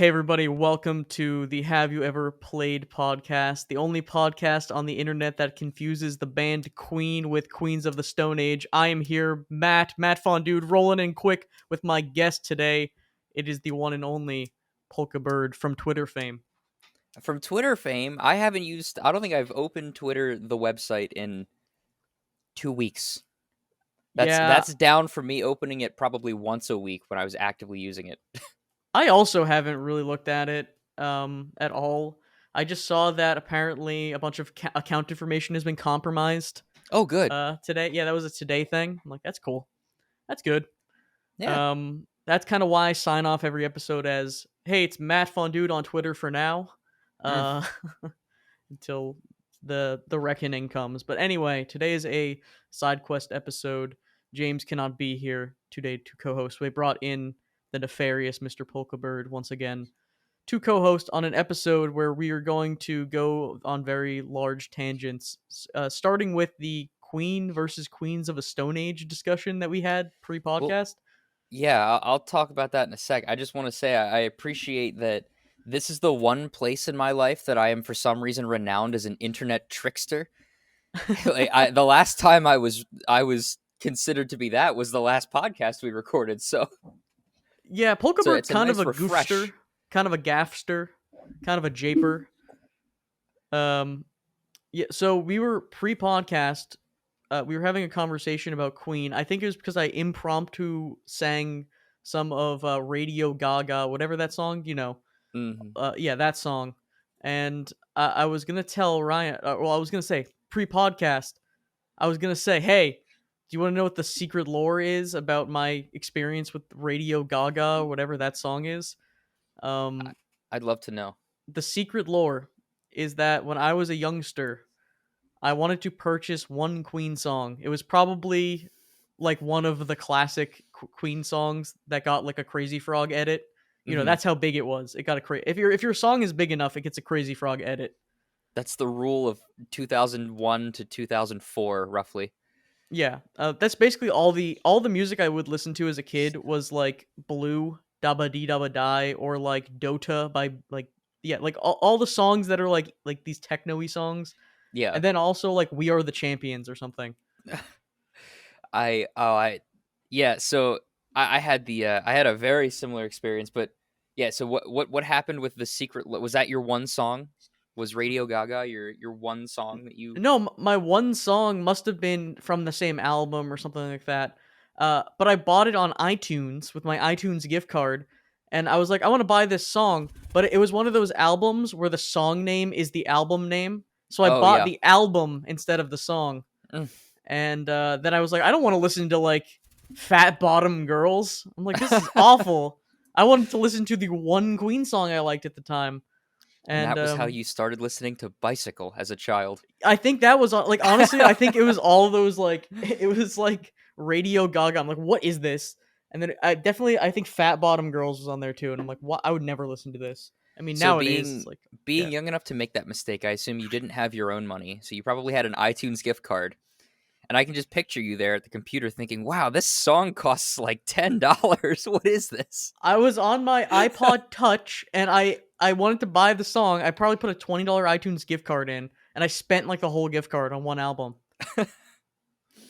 Hey everybody, welcome to the Have You Ever Played podcast, the only podcast on the internet that confuses the band Queen with Queens of the Stone Age. I am here, Matt Fondude, rolling in quick with my guest today. It is the one and only Polkabird from Twitter fame. From Twitter fame, I don't think I've opened Twitter, the website, in 2 weeks. That's Yeah, that's down from me opening it probably once a week when I was actively using it. I also haven't really looked at it at all. I just saw that apparently a bunch of account information has been compromised Oh, good. today. Yeah, that was a today thing. I'm like, that's cool. That's good. Yeah. That's kind of why I sign off every episode as, "Hey, it's Matt Fondude on Twitter for now, Mm. uh, until the reckoning comes." But anyway, today is a side quest episode. James cannot be here today to co-host. We brought in the nefarious Mr. Polkabird once again to co-host on an episode where we are going to go on very large tangents, starting with the Queen versus Queens of a Stone Age discussion that we had Well, pre-podcast. yeah, I'll talk about that in a sec. I just want to say I appreciate that this is the one place in my life that I am for some reason renowned as an internet trickster. The last time I was considered to be that was the last podcast we recorded. Yeah, So Polkabird it's a kind of nice a goofster, refresh. kind of a gaffster, kind of a japer. Um, yeah. So we were pre-podcast. We were having a conversation about Queen. I think it was because I impromptu sang some of Radio Gaga, whatever that song. Hmm. Yeah, that song. And I was gonna tell Ryan. Well, I was gonna say pre-podcast. I was gonna say, hey, do you want to know what the secret lore is about my experience with Radio Gaga, or whatever that song is? Um, I'd love to know. the secret lore is that when I was a youngster, I wanted to purchase one Queen song. It was probably like one of the classic Queen songs that got like a Crazy Frog edit. Hmm. That's how big it was. It got a if your song is big enough, it gets a Crazy Frog edit. That's the rule of 2001 to 2004, roughly. Yeah, that's basically all the music I would listen to as a kid was like Blue, Dabba Dee Dabba Die, or like Dota by like, yeah, like all the songs that are like these techno-y songs, Yeah. and then also like We Are the Champions or something. I oh I yeah, so I had I had a very similar experience, but yeah, so what happened with the secret was that your one song? Was Radio Gaga your one song that you No, my one song must have been from the same album or something like that. But I bought it on iTunes with my iTunes gift card, and I was like, I want to buy this song, but it was one of those albums where the song name is the album name, so I Oh bought yeah. the album instead of the song. Mm. And then I was like, I don't want to listen to like Fat Bottom Girls. I'm like, this is awful. I wanted to listen to the one Queen song I liked at the time, And and that was how you started listening to Bicycle as a child. I think that was like, honestly, I think it was all those like it was like Radio Gaga. I'm like, what is this? And then I think Fat Bottom Girls was on there too, and I'm like, what? I would never listen to this. I mean, So nowadays it's being like, yeah, being young enough to make that mistake, I assume you didn't have your own money. So you probably had an iTunes gift card. And I can just picture you there at the computer thinking, wow, this song costs like $10. What is this? I was on my iPod Touch, and I wanted to buy the song. I probably put a $20 iTunes gift card in, and I spent like the whole gift card on one album.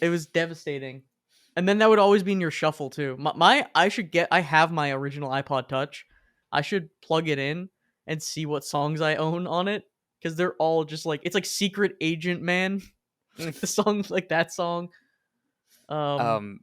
It was devastating. And then that would always be in your shuffle too. I have my original iPod Touch. I should plug it in and see what songs I own on it, because they're all just like, it's like Secret Agent Man, like the songs like that song. Um, um,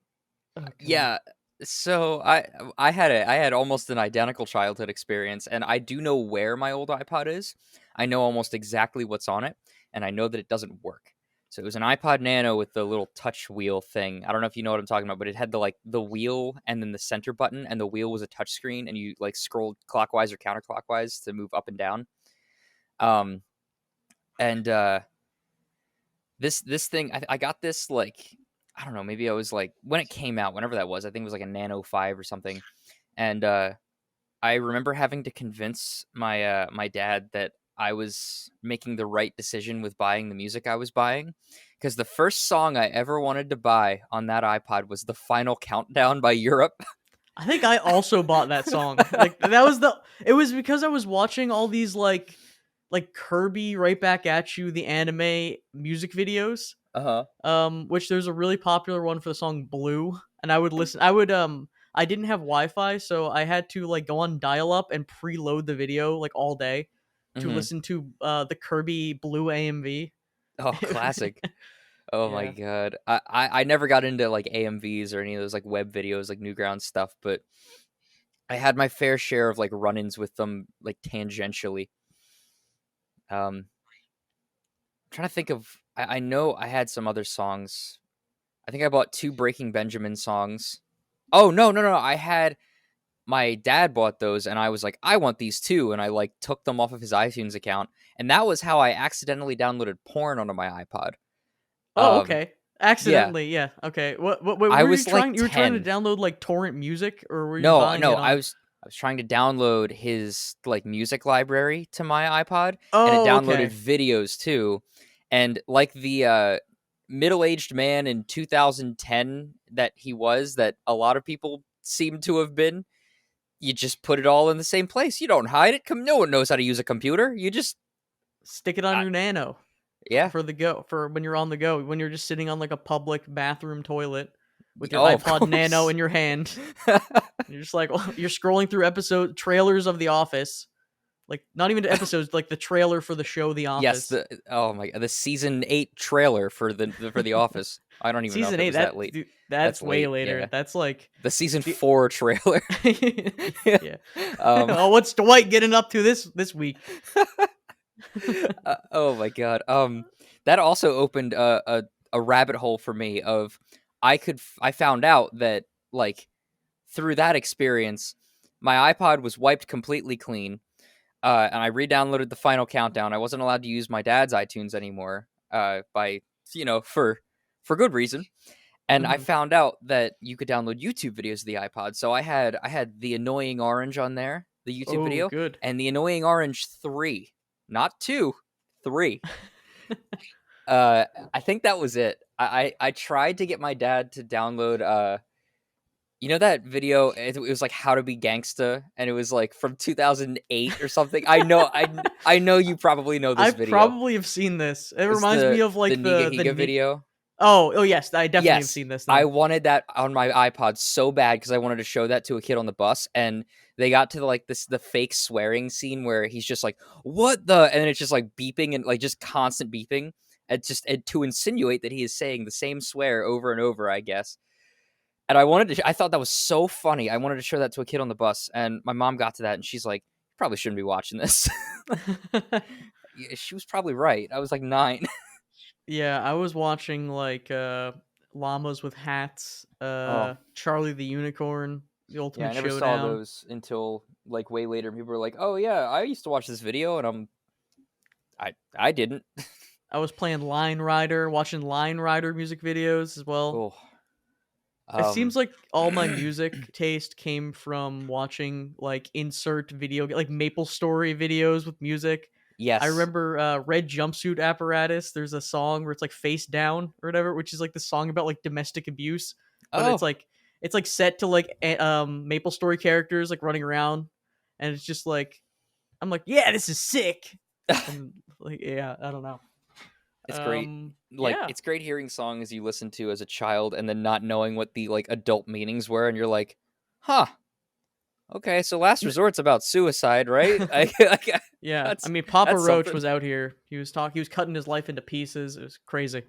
oh god. yeah. So I had almost an identical childhood experience, and I do know where my old iPod is. I know almost exactly what's on it, and I know that it doesn't work. So it was an iPod Nano with the little touch wheel thing. I don't know if you know what I'm talking about, but it had the wheel and then the center button, and the wheel was a touch screen, and you like scrolled clockwise or counterclockwise to move up and down. Um, and this thing, I got this like I don't know, maybe I was like when it came out, whenever that was, I think it was like a Nano 5 or something. And I remember having to convince my dad that I was making the right decision with buying the music I was buying, because the first song I ever wanted to buy on that iPod was The Final Countdown by Europe. I think I also bought that song. Like that was the. It was because I was watching all these like Kirby Right Back at You the anime music videos. Uh-huh. Which there's a really popular one for the song Blue, and I would listen. I didn't have Wi-Fi, so I had to like go on dial-up and preload the video like all day to Mhm. listen to the Kirby Blue AMV. Oh, classic. Oh my Yeah. god. I never got into like AMVs or any of those like web videos like Newgrounds stuff, but I had my fair share of like run-ins with them like tangentially. I'm trying to think of I know I had some other songs. I think I bought 2 Breaking Benjamin songs. Oh, no. I had my dad bought those and I was like, I want these too. And I like took them off of his iTunes account. And that was how I accidentally downloaded porn onto my iPod. Oh, Um, okay. yeah, Accidentally, yeah. Okay. What I were you was like trying? You were trying to 10. download like torrent music, or were you No, buying no, it on? I was trying to download his like music library to my iPod, and it Oh, downloaded okay. videos too. And like the middle-aged man in 2010 that he was, that a lot of people seem to have been, you just put it all in the same place. You don't hide it. No one knows how to use a computer. You just, Stick it on uh, your Nano yeah. for the go for when you're on the go when you're just sitting on like a public bathroom toilet with your Oh, of iPod Nano course. in your hand. You're just like you're scrolling through episode trailers of The Office, like not even the episodes, like the trailer for the show The Yes, Office. the oh my god, the season 8 trailer for the Office. I don't even know if Season it 8, was that late. that's That's way late, later. yeah. That's like The season the 4 trailer. Yeah. yeah. Um, Oh, what's Dwight getting up to this week? oh my god. That also opened a rabbit hole for me of I found out that like through that experience, my iPod was wiped completely clean. And I re-downloaded the Final Countdown. I wasn't allowed to use my dad's iTunes anymore. By for good reason. And I Mhm. found out that you could download YouTube videos of the iPod. So I had the Annoying Orange on there, the YouTube Oh, video, good. and the Annoying Orange 3, not 2, 3. I think that was it. I tried to get my dad to download you know that video? It was like How to Be Gangsta, and it was like from 2008 or something. I know you probably know I this video. probably have seen this. It It's reminds me of the like Niga the Higa video. Oh, yes, I definitely have Yes, seen this I then. wanted that on my iPod so bad because I wanted to show that to a kid on the bus, and they got to like the fake swearing scene where he's just like, "What the?" and then it's just like beeping and like just constant beeping. It's just to insinuate that he is saying the same swear over and over, I guess. And I thought that was so funny. I wanted to show that to a kid on the bus, and my mom got to that, and she's like, "You probably shouldn't be watching this." Yeah, she was probably right. I was like 9. Yeah, I was watching like Llamas with Hats, Oh, Charlie the Unicorn, The yeah, I Ultimate never saw Showdown. those until like way later. People were like, "Oh yeah, I used to watch this video," and I didn't. I was playing Line Rider, watching Line Rider music videos as well. Oh, It seems um, like all my music taste came from watching like insert video like Maple Story videos with music. I yes. remember Red Jumpsuit Apparatus. There's a song where it's like Face Down or whatever, which is like the song about like domestic abuse, but Oh, it's like set to like Maple Story characters like running around, and it's just like I'm like, yeah, this is sick, and like yeah, I don't know. it's great. Like Yeah. it's great hearing songs you listen to as a child and then not knowing what the like adult meanings were, and you're like, "Huh, okay, so Last Resort's about suicide, right?" Yeah, I That's mean, Papa that's Roach something. was out here. He was cutting his life into pieces. It was crazy.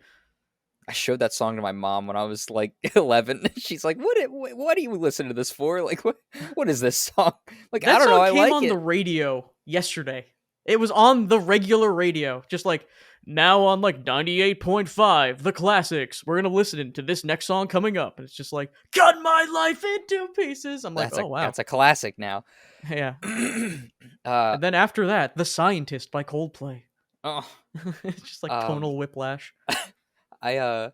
I showed that song to my mom when I was like 11. She's like, what are you listening to this for? Like, what is this song?" Like, I That don't know. song I came like on the it. radio yesterday. It was on the regular radio, just like now on like 98.5, the classics. We're gonna listen to this next song coming up, and it's just like cut my life into pieces. I'm like, oh wow, That's a classic now. yeah. uh, And then after that, The Scientist by Coldplay. oh, It's just like um, tonal whiplash. I uh,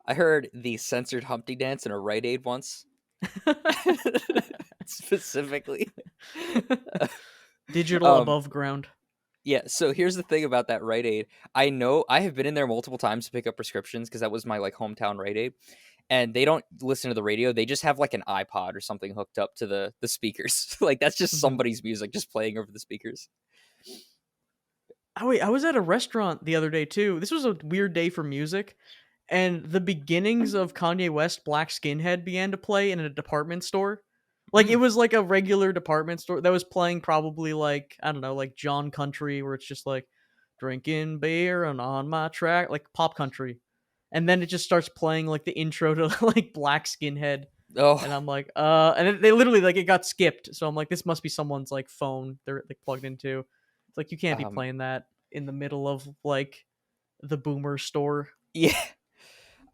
I heard the censored Humpty Dance in a Rite Aid once. Specifically. Digital um, above ground. yeah. So here's the thing about that Rite Aid. I know I have been in there multiple times to pick up prescriptions because that was my like hometown Rite Aid. and they don't listen to the radio. They just have like an iPod or something hooked up to the speakers. Like that's just Mhm. somebody's music just playing over the speakers. Oh wait, I was at a restaurant the other day too. This was a weird day for music, and the beginnings of Kanye West Black Skinhead began to play in a department store. Like it Mm. was like a regular department store that was playing probably like I don't know, like John Country, where it's just like drinking beer and on my track, like pop country, and then it just starts playing like the intro to like Black Skinhead, Oh and I'm like, and they literally like it got skipped, so I'm like, this must be someone's like phone they're like plugged into. It's like you can't be um, playing that in the middle of like the boomer store. yeah.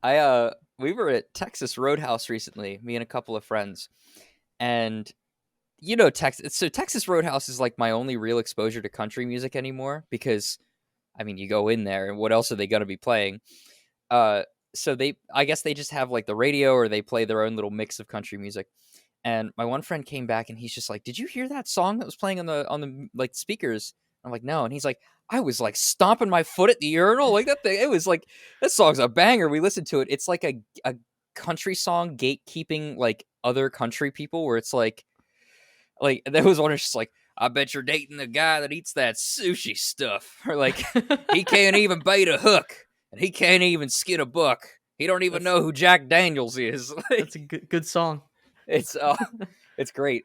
I we were at Texas Roadhouse recently, me and a couple of friends, and Texas. So Texas Roadhouse is like my only real exposure to country music anymore because I mean you go in there and what else are they gonna be playing? Uh, so I guess they just have like the radio or they play their own little mix of country music. And my one friend came back and he's just like, "Did you hear that song that was playing on the like speakers?" I'm like, "No." And he's like, "I was like stomping my foot at the urinal like that thing. It was like this song's a banger." We listened to it. It's like a country song gatekeeping like other country people where it's like there was one that's just like, "I bet you're dating the guy that eats that sushi stuff," or like, "He can't even bait a hook and he can't even skin a buck. He don't even that's know who Jack Daniels is." that's a good song. It's it's great.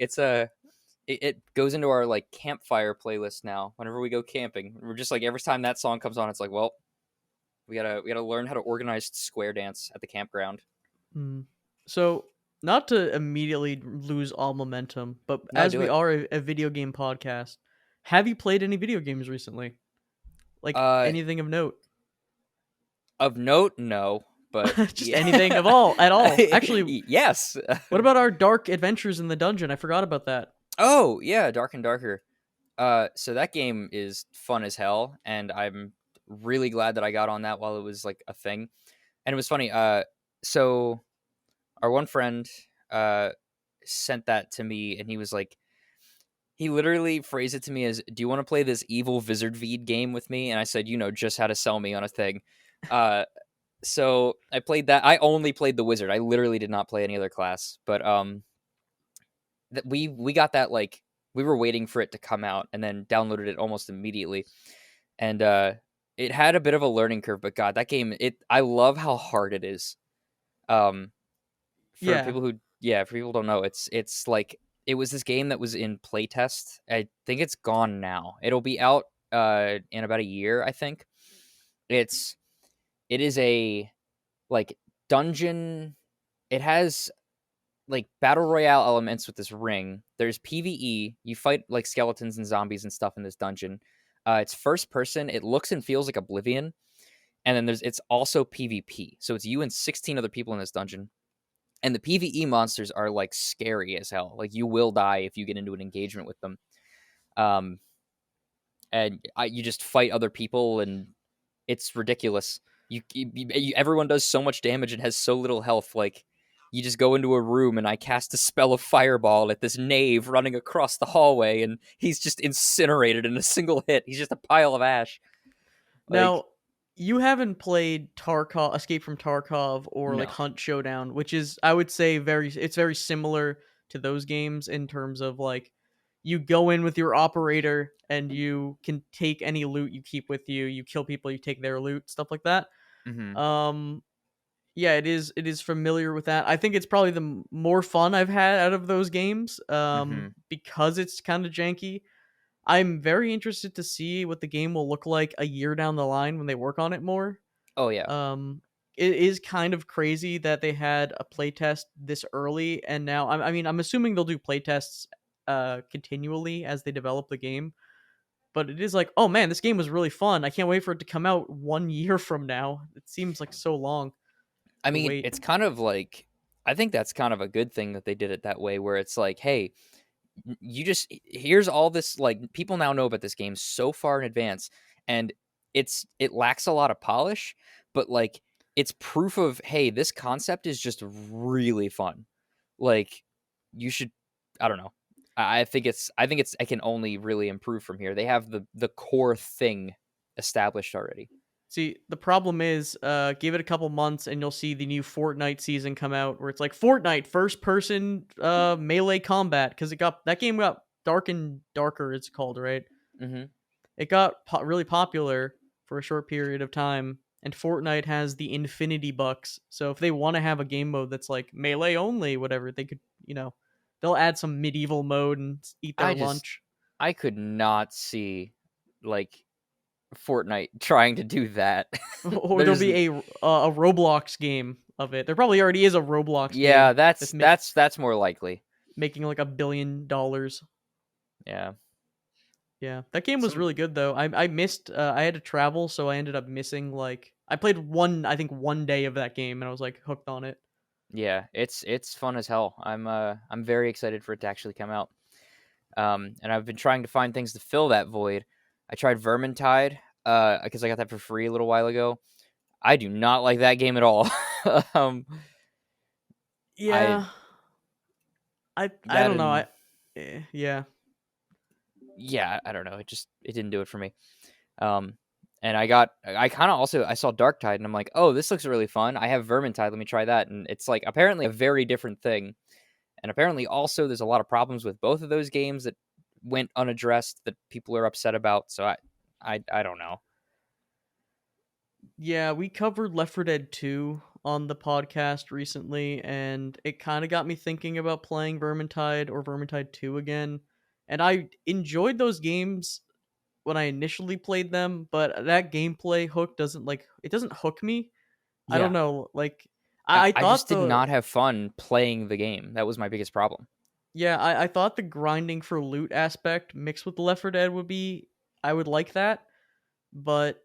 It goes into our like campfire playlist now. Whenever we go camping, we're just like every time that song comes on, it's like, well, we gotta learn how to organize square dance at the campground. Mm. So, not to immediately lose all momentum, but No, as do we it. are a video game podcast, have you played any video games recently? Like Uh, anything of note? of note, no, but Just yeah, anything of all at all. Actually, yes. what about our dark adventures in the dungeon? I forgot about that. Oh yeah, Dark and Darker. So that game is fun as hell, and I'm really glad that I got on that while it was like a thing. And it was funny. So our one friend uh sent that to me, and he was like, he literally phrased it to me as, "Do you want to play this evil Wizard Veed game with me?" And I said, "You know just how to sell me on a thing." Uh, so I played that. I only played the wizard. I literally did not play any other class, but we got that like we were waiting for it to come out and then downloaded it almost immediately, and it had a bit of a learning curve. But God, that game, I love how hard it is. Um, for Yeah. people who for people who don't know, it's like it was this game that was in playtest. I think it's gone now. It'll be out in about a year, I think. It is a like dungeon. It has like battle royale elements with this ring. There's PvE. You fight like skeletons and zombies and stuff in this dungeon. It's first person. It looks and feels like Oblivion. And then it's also PvP. So it's you and 16 other people in this dungeon. And the PvE monsters are like scary as hell. Like you will die if you get into an engagement with them. Um, and you just fight other people, and it's ridiculous. Everyone does so much damage and has so little health. Like you just go into a room and I cast a spell of fireball at this knave running across the hallway, and he's just incinerated in a single hit. He's just a pile of ash. Like Now, you haven't played Tarkov, Escape from Tarkov, or like no. Hunt Showdown, which is I would say it's very similar to those games in terms of like you go in with your operator and you can take any loot you keep with you. You kill people, you take their loot, stuff like that. Mm-hmm. Um, yeah, it is familiar with that. I think it's probably the more fun I've had out of those games. Mm-hmm. Because it's kind of janky. I'm very interested to see what the game will look like a year down the line when they work on it more. Oh yeah. Um, it is kind of crazy that they had a playtest this early, and now I mean I'm assuming they'll do playtests continually as they develop the game. But it is like, oh man, this game was really fun. I can't wait for it to come out 1 year from now. It seems like so long I to mean, wait. it's kind of like I think that's kind of a good thing that they did it that way, where it's like, hey, you just here's all this like people now know about this game so far in advance, and it lacks a lot of polish, but like it's proof of, hey, this concept is just really fun. Like you should, I don't know. I think it's I can only really improve from here. They have the core thing established already. See, the problem is, give it a couple months and you'll see the new Fortnite season come out where it's like Fortnite first person melee combat because that game got dark and darker. It's called, right? Hmm. It got really popular for a short period of time, and Fortnite has the Infinity Bucks. So if they want to have a game mode that's like melee only, whatever, they could, they'll add some medieval mode and eat their I just lunch. I could not see like Fortnite trying to do that. Or there'll There's be a Roblox game of it. There probably already is a Roblox Yeah, game that's that's that's more likely. making like $1 billion. Yeah. Yeah, that game was Some really good though. I missed. I had to travel, so I ended up missing like I played I think 1 day of that game, and I was like hooked on it. Yeah, it's fun as hell. I'm very excited for it to actually come out. And I've been trying to find things to fill that void. I tried Vermintide, because I got that for free a little while ago. I do not like that game at all. um, I Yeah, I that don't know. and Yeah. Yeah, I don't know. It didn't do it for me. Um, and I kind of also I saw Darktide and I'm like, oh, this looks really fun. I have Vermintide. Let me try that. And it's like apparently a very different thing. And apparently also there's a lot of problems with both of those games that went unaddressed that people are upset about. So I don't know. Yeah, we covered Left 4 Dead 2 on the podcast recently, and it kind of got me thinking about playing Vermintide or Vermintide 2 again. And I enjoyed those games when I initially played them, but that gameplay hook doesn't hook me. I don't Yeah. know. Like I I just thought did the not have fun playing the game. That was my biggest problem. yeah, I thought the grinding for loot aspect mixed with the Left 4 Dead I would like that, but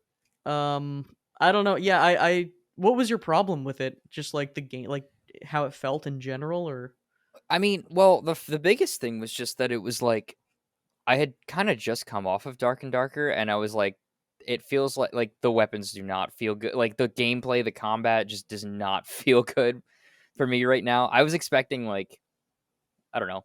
I don't know. Yeah, I what was your problem with it? Just like the game, like how it felt in general, or I mean, well, the biggest thing was just that it was like I had kind of just come off of Dark and Darker, and I was like, it feels like the weapons do not feel good. Like the gameplay, the combat just does not feel good for me right now. I was expecting like I don't know.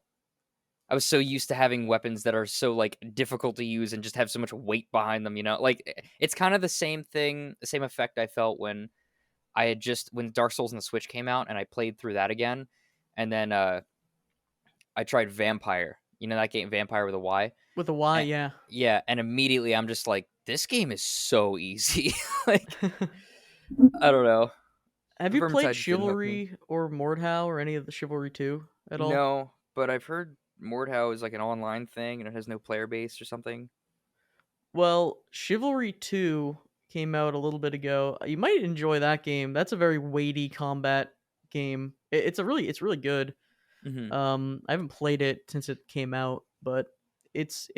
I was so used to having weapons that are so like difficult to use and just have so much weight behind them. Like it's kind of the same thing, the same effect I felt when when Dark Souls and the Switch came out, and I played through that again, and then I tried Vampire. You know that game, Vampire with a Y. with a Y? And, Yeah. yeah, and immediately I'm just like, this game is so easy. Like, I don't know. Have you played Vermintide just didn't hook me. Chivalry or Mordhau or any of the Chivalry 2 at all? No, but I've heard Mordhau is like an online thing and it has no player base or something. Well, Chivalry 2 came out a little bit ago. You might enjoy that game. That's a very weighty combat game. It's really good. Hmm. I haven't played it since it came out, but it's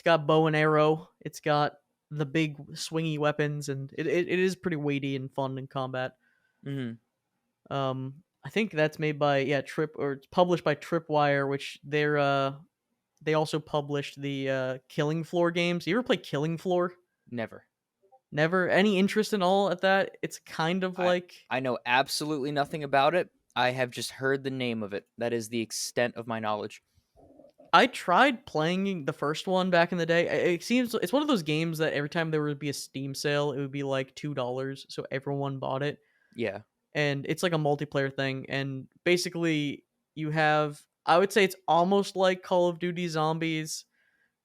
got bow and arrow. It's got the big swingy weapons, and it is pretty weighty and fun in combat. Hmm. I think that's made by Trip or it's published by Tripwire, which they also published the Killing Floor games. You ever play Killing Floor? Never. Never. Any interest in all at that? It's kind of I like I know absolutely nothing about it. I have just heard the name of it. That is the extent of my knowledge. I tried playing the first one back in the day. It seems it's one of those games that every time there would be a Steam sale, it would be like $2, so everyone bought it. Yeah. And it's like a multiplayer thing. And basically, you have I would say it's almost like Call of Duty Zombies,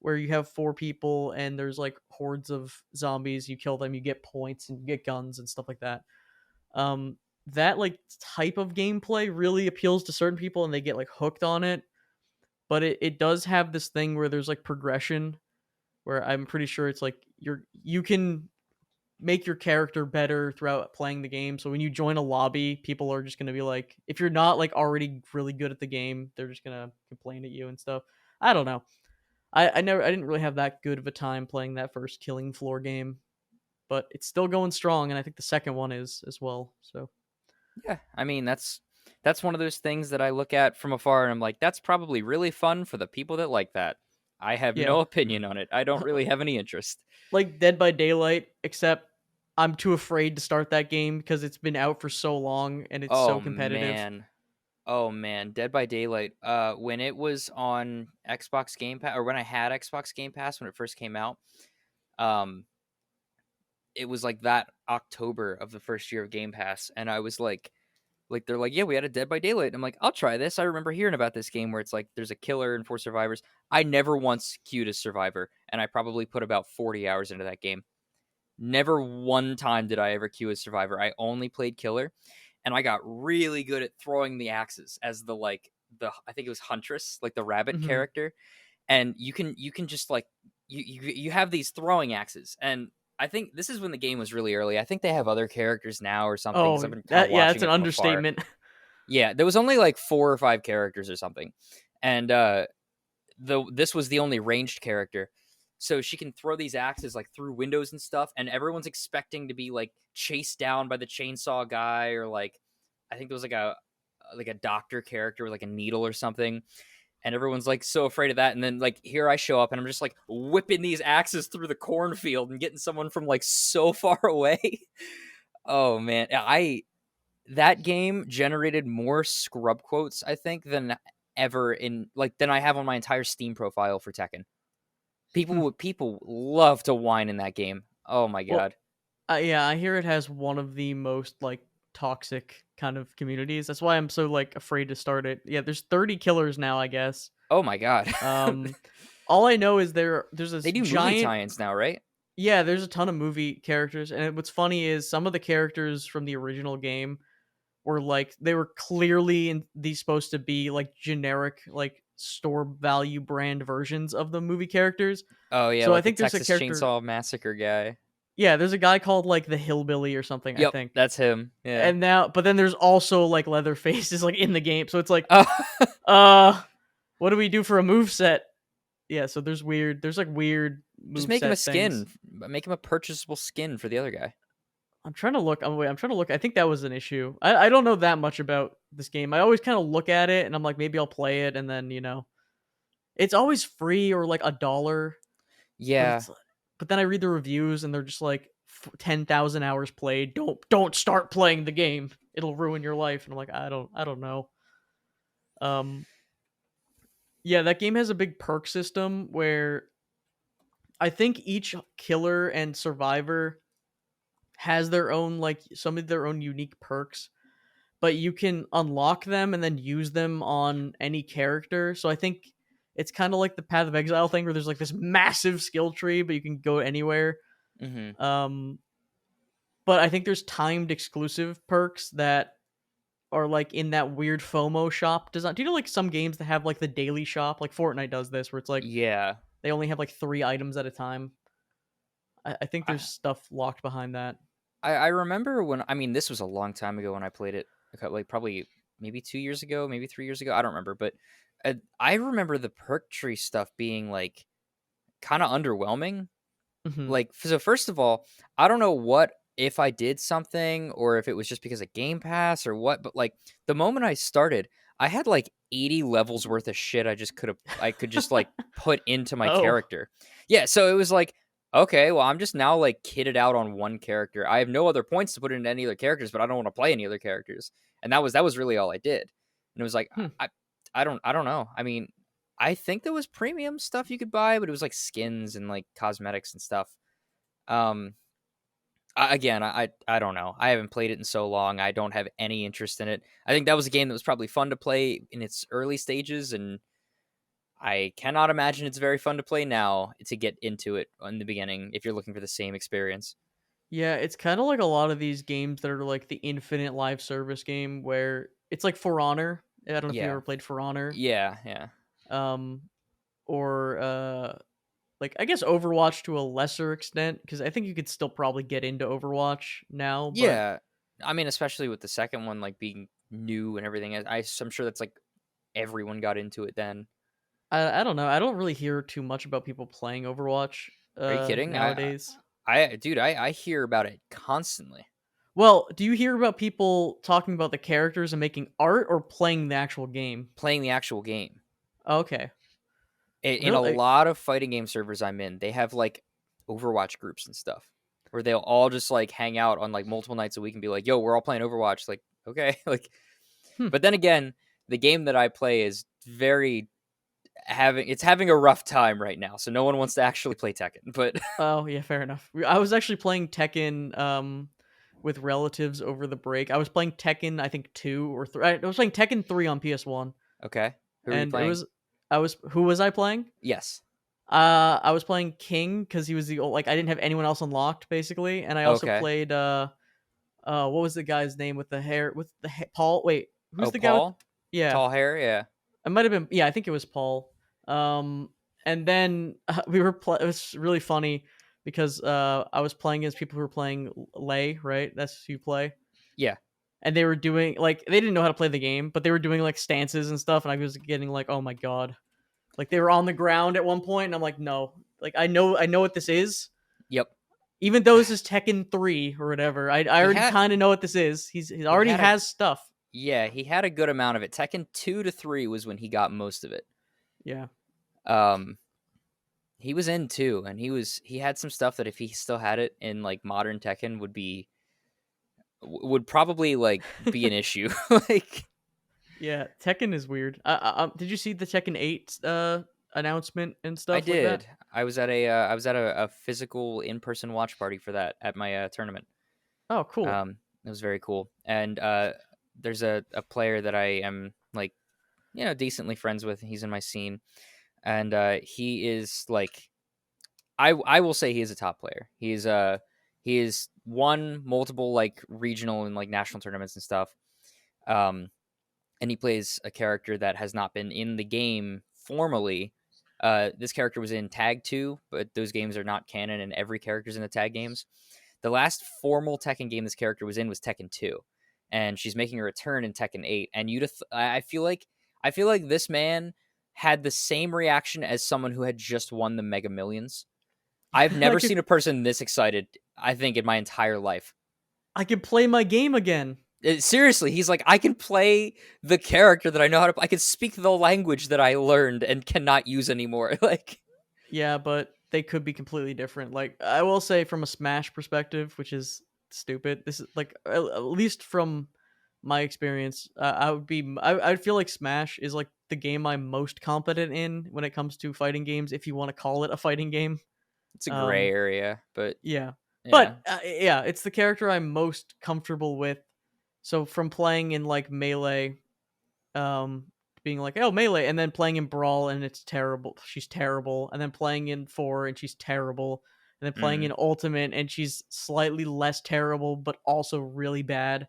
where you have 4 people and there's like hordes of zombies. You kill them, you get points and you get guns and stuff like that. That like type of gameplay really appeals to certain people and they get like hooked on it, but it does have this thing where there's like progression where I'm pretty sure it's like you can make your character better throughout playing the game. So when you join a lobby, people are just going to be like, if you're not like already really good at the game, they're just going to complain at you and stuff. I don't know. I didn't really have that good of a time playing that first Killing Floor game, but it's still going strong and I think the second one is as well. So Yeah. I mean, that's one of those things that I look at from afar and I'm like, that's probably really fun for the people that like that. I have yeah. no opinion on it. I don't really have any interest. Like Dead by Daylight, except I'm too afraid to start that game because it's been out for so long and it's so Oh competitive. man. Oh man, Dead by Daylight. When it was on Xbox Game Pass, or when I had Xbox Game Pass when it first came out, um, it was like that October of the first year of Game Pass, and I was like they're like, yeah, we had a Dead by Daylight. And I'm like, I'll try this. I remember hearing about this game where it's like there's a killer and 4 survivors. I never once queued as survivor, and I probably put about 40 hours into that game. Never one time did I ever queue as survivor. I only played killer, and I got really good at throwing the axes as the I think it was Huntress, like the rabbit Hmm. character. And you can just like you have these throwing axes, and I think this is when the game was really early. I think they have other characters now or something, because I've Oh, been kind of that yeah, watching it's an it from afar. understatement. Yeah, there was only like 4 or 5 characters or something, and this was the only ranged character, so she can throw these axes like through windows and stuff, and everyone's expecting to be like chased down by the chainsaw guy, or like I think there was like a doctor character with like a needle or something, and everyone's like so afraid of that. And then like here I show up, and I'm just like whipping these axes through the cornfield and getting someone from like so far away. Oh man, I that game generated more scrub quotes, I think, than ever in like than I have on my entire Steam profile for Tekken. People love to whine in that game. Oh my Well, god. yeah, I hear it has one of the most like toxic kind of communities. That's why I'm so like afraid to start it. Yeah, there's 30 killers now, I guess. Oh my god. Um, all I know is there's this They do movie giant. tie-ins now, right? Yeah, there's a ton of movie characters, and what's funny is some of the characters from the original game were like they were clearly in these supposed to be like generic like store value brand versions of the movie characters. Oh yeah, So I like the think there's a Texas character. Chainsaw Massacre guy. Yeah, there's a guy called like the Hillbilly or something, I Yep, think. that's him. Yeah. And now, but then there's also like Leatherface is like in the game, so it's like, Oh, uh, what do we do for a move set? Yeah, so there's like weird just move make him a set things. skin. Make him a purchasable skin for the other guy. I'm trying to look. I'm trying to look. I think that was an issue. I don't know that much about this game. I always kind of look at it and I'm like, maybe I'll play it, and then it's always free or like $1, but Yeah. then I read the reviews and they're just like 10,000 hours played. Don't start playing the game. It'll ruin your life. And I'm like, I don't know. Um, yeah, that game has a big perk system where I think each killer and survivor has their own like some of their own unique perks, but you can unlock them and then use them on any character. So I think it's kind of like the Path of Exile thing where there's like this massive skill tree, but you can go anywhere. Mm-hmm. Um, but I think there's timed exclusive perks that are like in that weird FOMO shop design. Do you know like some games that have like the daily shop? Like Fortnite does this, where it's like Yeah. they only have like 3 items at a time. I think there's I, stuff locked behind that. I remember when, I mean, this was a long time ago when I played it, like probably maybe 2 years ago, maybe 3 years ago. I don't remember, but I remember the perk tree stuff being like kind of underwhelming. Hmm. Like, so first of all, I don't know what if I did something or if it was just because of Game Pass or what, but like the moment I started, I had like 80 levels worth of shit I could just like put into my Oh, character. Yeah, so it was like, okay, well, I'm just now like kitted out on one character. I have no other points to put into any other characters, but I don't want to play any other characters. And that was really all I did. And it was like hmm. I don't know. I mean, I think there was premium stuff you could buy, but it was like skins and like cosmetics and stuff. Um, I don't know. I haven't played it in so long. I don't have any interest in it. I think that was a game that was probably fun to play in its early stages, and I cannot imagine it's very fun to play now to get into it in the beginning if you're looking for the same experience. Yeah, it's kind of like a lot of these games that are like the infinite live service game where it's like For Honor. I don't know if you Yeah. ever played For Honor. Yeah, yeah. Um, or like I guess Overwatch to a lesser extent because I think you could still probably get into Overwatch now, but Yeah. I mean, especially with the second one like being new and everything. I'm sure that's like everyone got into it then. I don't know. I don't really hear too much about people playing Overwatch Are you kidding? nowadays. Dude, I hear about it constantly. Well, do you hear about people talking about the characters and making art or playing the actual game? Playing the actual game. Okay. In a Really? lot of fighting game servers I'm in, they have like Overwatch groups and stuff where they'll all just like hang out on like multiple nights a week and be like, "Yo, we're all playing Overwatch." Like, okay, like. Hmm. But then again, the game that I play is very having a rough time right now, so no one wants to actually play Tekken. But Oh yeah, fair enough. I was actually playing Tekken with relatives over the break. I was playing Tekken, I think 2 or 3. I was playing Tekken 3 on PS1, okay, who are you and it playing? was I was who was I playing? Yes. I was playing King because he was like I didn't have anyone else unlocked basically, and I also Okay. played what was the guy's name with the hair Paul? Wait, who's Oh, the guy with? Paul, Yeah, tall hair. Yeah. it might have been. Yeah, I think it was Paul. And then it was really funny because I was playing as people who were playing Lay, right? That's who you play. Yeah. And they were doing like they didn't know how to play the game, but they were doing like stances and stuff, and I was getting like, oh my god, like they were on the ground at one point, and I'm like, no, like I know what this is. Yep. Even though this is Tekken 3 or whatever, I He already had kind of know what this is. He he already had a has stuff. Yeah, he had a good amount of it. Tekken 2 to 3 was when he got most of it. Yeah, Um he was in 2, and he had some stuff that if he still had it in like modern Tekken would probably like be an issue. Like yeah. Tekken is weird. Did you see the Tekken 8 announcement and I stuff like that? did. I was at a physical in-person watch party for that at my tournament. Oh, cool. It was very cool. And there's a player that I am like, decently friends with. He's in my scene, and he is like, I will say he is a top player. He is won multiple like regional and like national tournaments and stuff. Um, and he plays a character that has not been in the game formally. This character was in Tag 2, but those games are not canon, and every character's in the Tag games. The last formal Tekken game this character was in was Tekken 2, and she's making a return in Tekken 8. And I feel like this man had the same reaction as someone who had just won the Mega Millions. I've I never could seen a person this excited, I think, in my entire life. I could play my game again. Seriously, he's like, I can play the character that I know how to. I can speak the language that I learned and cannot use anymore. Like, Yeah, but they could be completely different. Like I will say from a Smash perspective, which is stupid. This is like at least from my experience, I'd feel like Smash is like the game I'm most competent in when it comes to fighting games, if you want to call it a fighting game. it's a gray Um, area, but yeah, yeah. but yeah, it's the character I'm most comfortable with. So from playing in like Melee, um being like, oh, Melee, and then playing in Brawl and it's terrible, she's terrible, and then playing in 4 and she's terrible, and then playing Mm, in Ultimate and she's slightly less terrible but also really bad.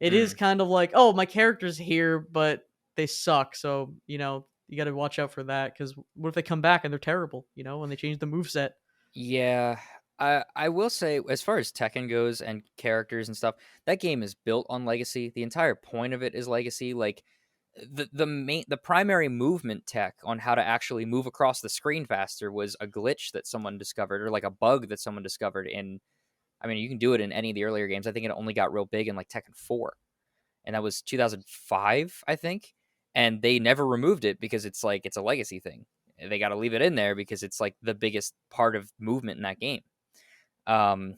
It is mm. kind of like, oh, my character's here but they suck, so you got to watch out for that, because what if they come back and they're terrible, when they change the move set. Yeah, I will say, as far as Tekken goes and characters and stuff, that game is built on legacy. The entire point of it is legacy. Like the primary movement tech on how to actually move across the screen faster was a glitch that someone discovered, or like a bug that someone discovered in. I mean, you can do it in any of the earlier games. I think it only got real big in like Tekken 4, and that was 2005, I think. And they never removed it because it's like it's a legacy thing. They got to leave it in there because it's like the biggest part of movement in that game. Um,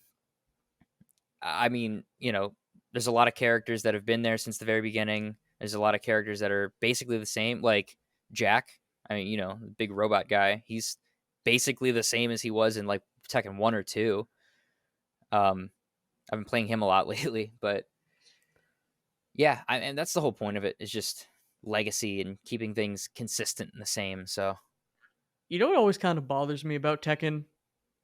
I mean, there's a lot of characters that have been there since the very beginning. There's a lot of characters that are basically the same, like Jack. I mean, the big robot guy. He's basically the same as he was in like Tekken 1 or 2. Um, I've been playing him a lot lately, but yeah, and that's the whole point of it, is just legacy and keeping things consistent and the same. So You know what always kind of bothers me about Tekken?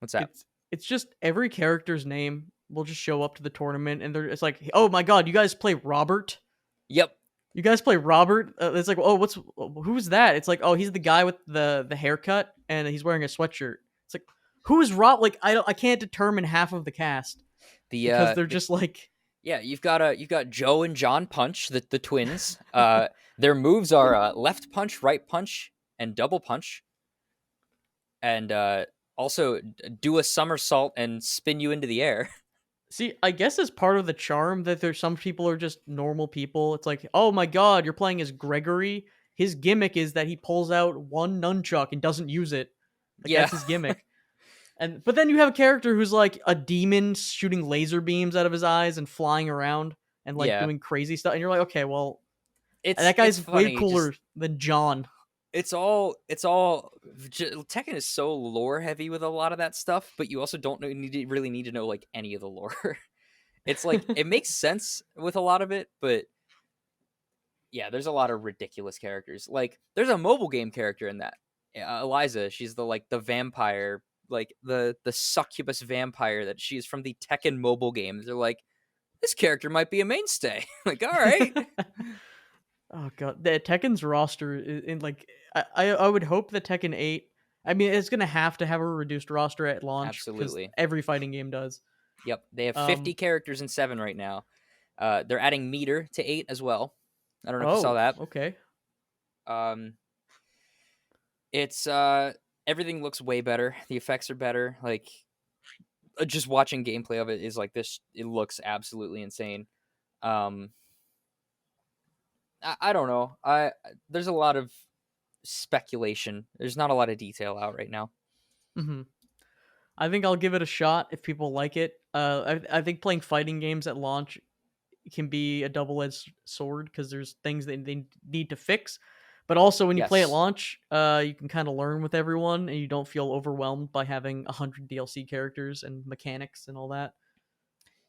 what's that? It's just every character's name will just show up to the tournament, and it's like, oh my god, you guys play Robert? Yep. You guys play Robert? It's like, oh, who's that? It's like, oh, he's the guy with the haircut and he's wearing a sweatshirt. It's like, who's Rob? Like, I can't determine half of the cast because they're just like, Yeah, you've got Joe and John Punch, the twins. Their moves are left punch, right punch, and double punch, and also do a somersault and spin you into the air. see, I guess it's part of the charm that there's some people are just normal people. It's like, oh my god, you're playing as Gregory. His gimmick is that he pulls out one nunchuck and doesn't use it. Like Yeah, that's his gimmick. But then you have a character who's like a demon shooting laser beams out of his eyes and flying around and like yeah. doing crazy stuff, and you're like, okay, well, It's that it's guy's way funny. Just cooler than John. Tekken is so lore heavy with a lot of that stuff, but you also don't really need to know like any of the lore. It's like it makes sense with a lot of it, but yeah, there's a lot of ridiculous characters. Like there's a mobile game character in that. Eliza, she's the vampire, like the succubus vampire that she's from the Tekken mobile games. They're like, this character might be a mainstay. Like, all right. Oh god, the Tekken's roster in like I would hope that Tekken 8. I mean, it's gonna have to have a reduced roster at launch because Absolutely. every fighting game does. Yep. They have 50 Um. characters in 7 right now. They're adding meter to 8 as well. I don't know if you saw Oh, that. okay. Um, it's everything looks way better. The effects are better. Like just watching gameplay of it is like this. It looks absolutely insane. Um, I don't know. There's a lot of speculation. There's not a lot of detail out right now. Hmm. I think I'll give it a shot if people like it. I think playing fighting games at launch can be a double-edged sword because there's things that they need to fix. But also, when you play at Yes. launch, you can kind of learn with everyone, and you don't feel overwhelmed by having 100 DLC characters and mechanics and all that.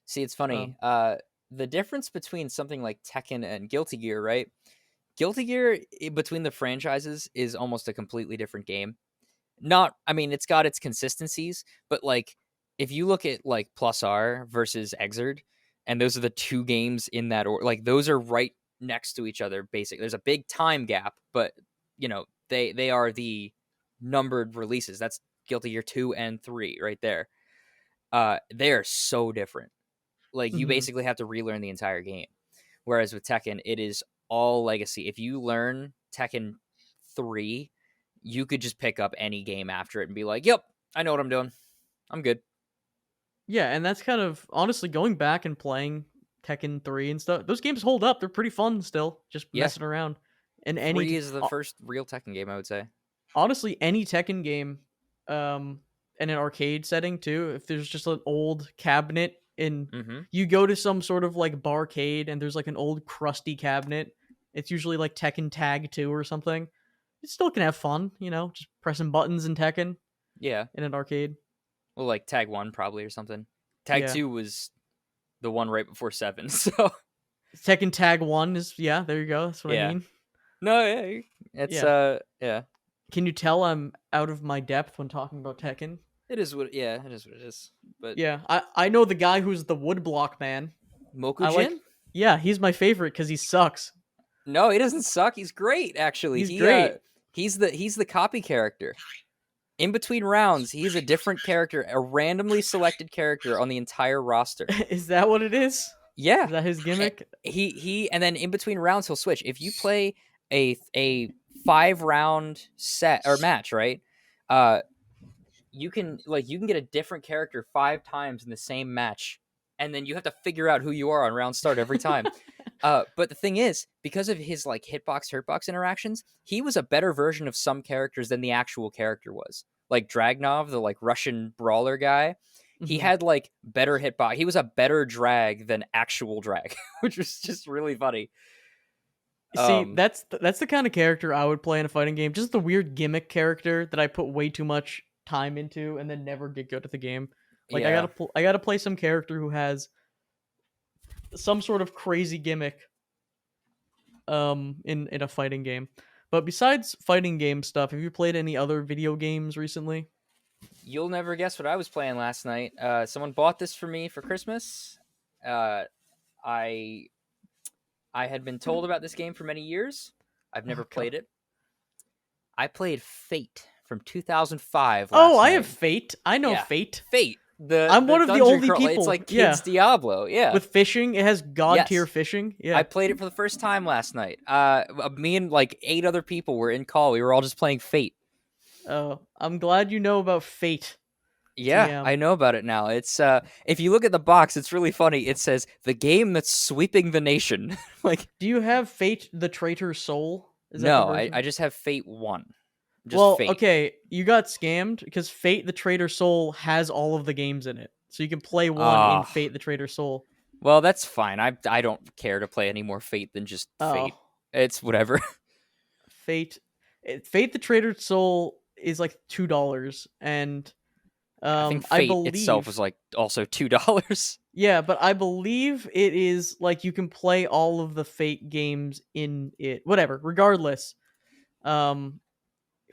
See, it's funny. Um, The difference between something like Tekken and Guilty Gear, right? Guilty Gear between the franchises is almost a completely different game. Not, I mean, it's got its consistencies, but like if you look at like Plus R versus Exerd, and those are the two games in that order, like those are right next to each other. Basically, there's a big time gap, but they are the numbered releases. That's Guilty Gear 2 and 3 right there. They are so different. Like you mhm. basically have to relearn the entire game. Whereas with Tekken, it is all legacy. If you learn Tekken 3, you could just pick up any game after it and be like, "Yep, I know what I'm doing. I'm good." Yeah, and that's kind of honestly going back and playing Tekken 3 and stuff. Those games hold up. They're pretty fun still, just Yeah, messing around. And 3 is the first real Tekken game, I would say. honestly, any Tekken game, in an arcade setting too. If there's just an old cabinet and Mhm. you go to some sort of like barcade and there's like an old crusty cabinet, it's usually like Tekken Tag 2 or something. You still can have fun, just pressing buttons in Tekken Yeah. in an arcade. Well, like Tag 1 probably or something. Tag Yeah. 2 was the one right before 7. So, Tekken Tag 1 is, yeah, there you go. That's what I yeah. mean. No, yeah. It's Yeah. yeah. Can you tell I'm out of my depth when talking about Tekken? It is what it is what it is. But Yeah, I know the guy who's the woodblock man. I like, Mokujin? yeah, he's my favorite because he sucks. No, he doesn't suck. He's great actually. He's great. He's the copy character. In between rounds, he's a different character, a randomly selected character on the entire roster. Is that what it is? Yeah. Is that his gimmick? He and then in between rounds he'll switch. If you play a 5 round set or match, right? Uh you can get a different character 5 times in the same match, and then you have to figure out who you are on round start every time. But the thing is, because of his like hitbox hurtbox interactions, he was a better version of some characters than the actual character was. Like Dragnov, the like Russian brawler guy, he Mhm. had like better hitbox. He was a better drag than actual drag, which was just really funny. See, Um, that's the kind of character I would play in a fighting game. Just the weird gimmick character that I put way too much time into and then never get good at the game. Like yeah, I gotta play some character who has some sort of crazy gimmick in a fighting game. But besides fighting game stuff, have you played any other video games recently? you'll never guess what I was playing last night. Someone bought this for me for Christmas. Uh, I I had been told about this game for many years. I've Oh never god. played it. I played Fate from 2005 Oh, last I have night. Fate. I know Yeah, Fate. Fate. The I'm the one of the dungeon only crawl. It's people. like Yeah. kids Diablo. Yeah. With fishing, it has god tier Yes. fishing. I Yeah. played it for the first time last night. Me and like 8 other people were in call. We were all just playing Fate. Oh, I'm glad you know about Fate. Yeah, TM. I know about it now. It's if you look at the box, it's really funny. It says the game that's sweeping the nation. Like Do you have Fate the Traitor Soul? Is that the no, I version? just have Fate 1. Just Well, Fate. okay, you got scammed because Fate the Traitor Soul has all of the games in it. So you can play one in Ah, Fate the Traitor Soul. well, that's fine. I don't care to play any more Fate than just Oh, Fate. It's whatever. Fate. Fate the Traitor's Soul is like $2, and Yeah, I think I Fate itself was believe, like also $2. yeah, but I believe it is like you can play all of the Fate games in it. Whatever, regardless. Um,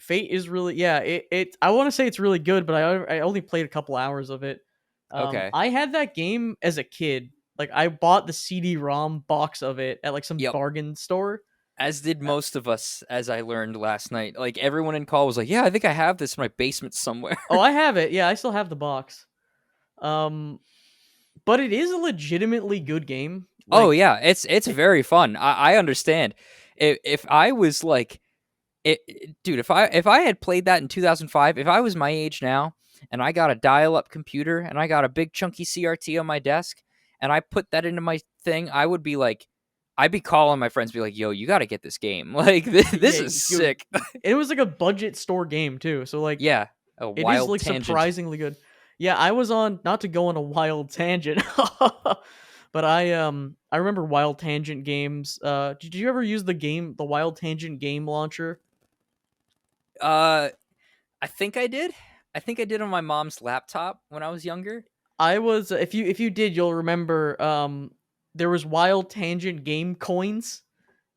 Fate is really, yeah. It I want to say it's really good, but I only played a couple hours of it. Okay. I had that game as a kid. Like I bought the CD-ROM box of it at like some Yep. bargain store. As did most of us, as I learned last night. Like everyone in call was like, "Yeah, I think I have this in my basement somewhere." Oh, I have it. Yeah, I still have the box. Um, but it is a legitimately good game. Oh Like, yeah, it's very fun. I understand. If I was like dude, if I had played that in 2005, if I was my age now and I got a dial-up computer and I got a big chunky CRT on my desk and I put that into my thing, I would be like, I'd be calling my friends, be like, "Yo, you got to get this game. Like this yeah, is sick." it was like a budget store game too. So like, Yeah, a it is wild like tangent. surprisingly good. Yeah, I was on, not to go on a wild tangent, but I remember Wild Tangent games. Did you ever use the Wild Tangent game launcher? Uh, I think I did. I think I did on my mom's laptop when I was younger. I was, if you did, you'll remember there was Wild Tangent game coins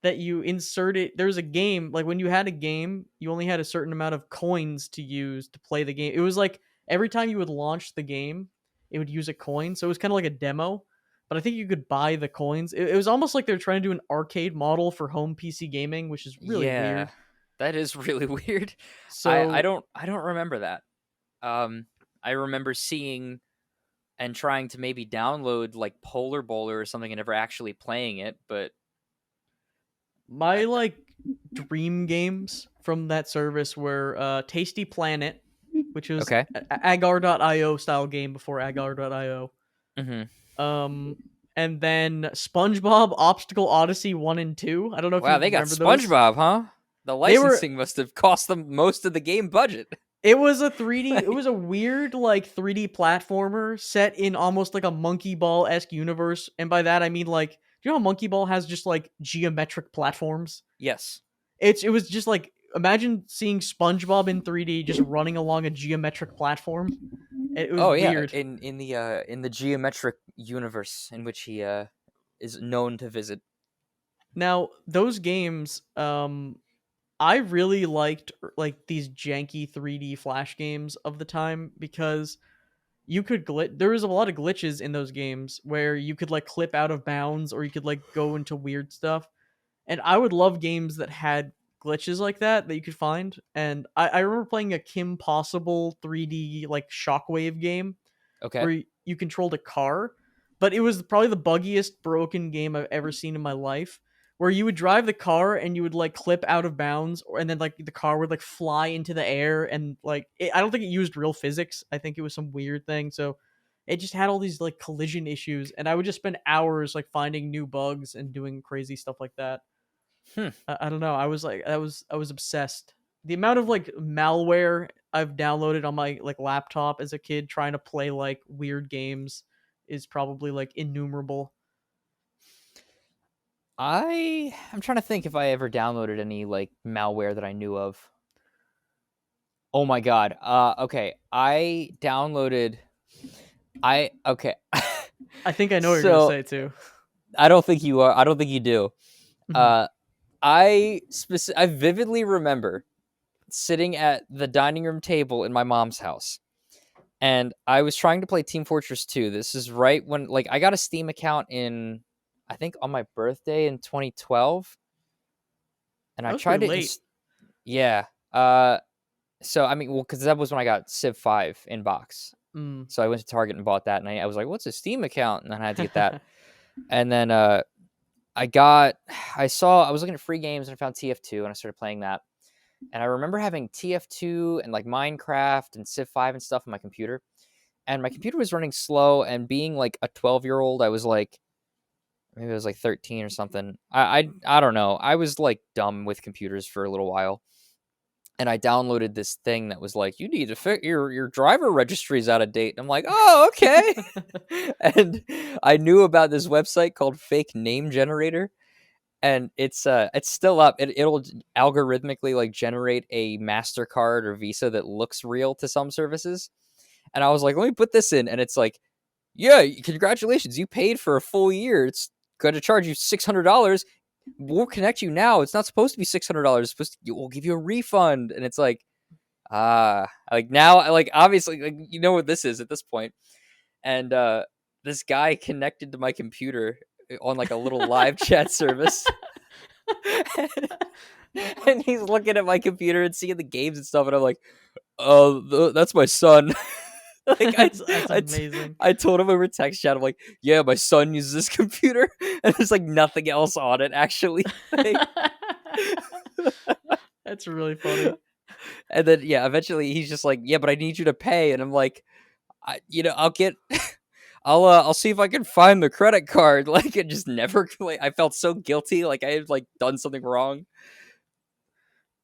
that you inserted. There's a game, like when you had a game, you only had a certain amount of coins to use to play the game. It was like every time you would launch the game, it would use a coin. So it was kind of like a demo, but I think you could buy the coins. It was almost like they're trying to do an arcade model for home PC gaming, which is really Yeah, weird. that is really weird. I So don't remember that. I remember seeing and trying to maybe download like Polar Bowler or something and never actually playing it, but my I, like dream games from that service were Tasty Planet, which was okay. agar.io style game before agar.io. Hmm. Um, and then SpongeBob Obstacle Odyssey 1 and 2. I don't know if Wow, you they got remember those. SpongeBob, huh? The They were licensing must have cost them most of the game budget. it was a 3D, it Like, was a weird like 3D platformer set in almost like a Monkey Ball-esque universe. And by that I mean like, do you know how Monkey Ball has just like geometric platforms? yes. It was just like, imagine seeing SpongeBob in 3D just running along a geometric platform. It was Oh yeah, weird. in the geometric universe in which he is known to visit. Now, those games, I really liked like these janky 3D flash games of the time because you could glitch. There was a lot of glitches in those games where you could like clip out of bounds or you could like go into weird stuff. And I would love games that had glitches like that you could find. And I remember playing a Kim Possible 3D like shockwave game Okay. where you controlled a car, but it was probably the buggiest broken game I've ever seen in my life. Where you would drive the car and you would like clip out of bounds, and then like the car would like fly into the air, and like I don't think it used real physics. I think it was some weird thing. So it just had all these like collision issues, and I would just spend hours like finding new bugs and doing crazy stuff like that. Hmm. I don't know. I was like, I was obsessed. The amount of like malware I've downloaded on my like laptop as a kid trying to play like weird games is probably like innumerable. I'm trying to think if I ever downloaded any like malware that I knew of. Oh my god. Okay. I downloaded I okay. I think I know what you're gonna So say too. I don't think you are. I don't think you do. Mhm. Uh, I vividly remember sitting at the dining room table in my mom's house, and I was trying to play Team Fortress 2. This is right when like I got a Steam account in, I think on my birthday in 2012, and That I was pretty tried to late. yeah. So I mean, well, because that was when I got Civ 5 in box. Mm. So I went to Target and bought that, and I was like, "What's a Steam account?" And then I had to get that, and then I got, I was looking at free games and I found TF2 and I started playing that. And I remember having TF2 and like Minecraft and Civ 5 and stuff on my computer. And my computer was running slow, and being like a 12-year-old, I was like, maybe I was like 13 or something. I don't know. I was like dumb with computers for a little while. And I downloaded this thing that was like, you need to fix your driver registry's out of date. And I'm like, oh, okay. And I knew about this website called Fake Name Generator, and it's still up. It'll algorithmically like generate a MasterCard or Visa that looks real to some services. And I was like, let me put this in, and it's like, yeah, congratulations, you paid for a full year. It's going to charge you $600. We'll connect you now. It's not supposed to be $600. It's supposed to, we'll give you a refund. And it's like, like now, like obviously, like you know what this is at this point. And this guy connected to my computer on like a little live chat service. And he's looking at my computer and seeing the games and stuff, and I'm like, "Oh, that's my son." Like That's amazing. I told him over text chat. I'm like, "Yeah, my son uses this computer, and there's like nothing else on it actually." Like, That's really funny. and then yeah, eventually he's just like, "Yeah, but I need you to pay," and I'm like, I'll get." I'll see if I can find the credit card. Like it just never. Like, I felt so guilty. Like I had like done something wrong.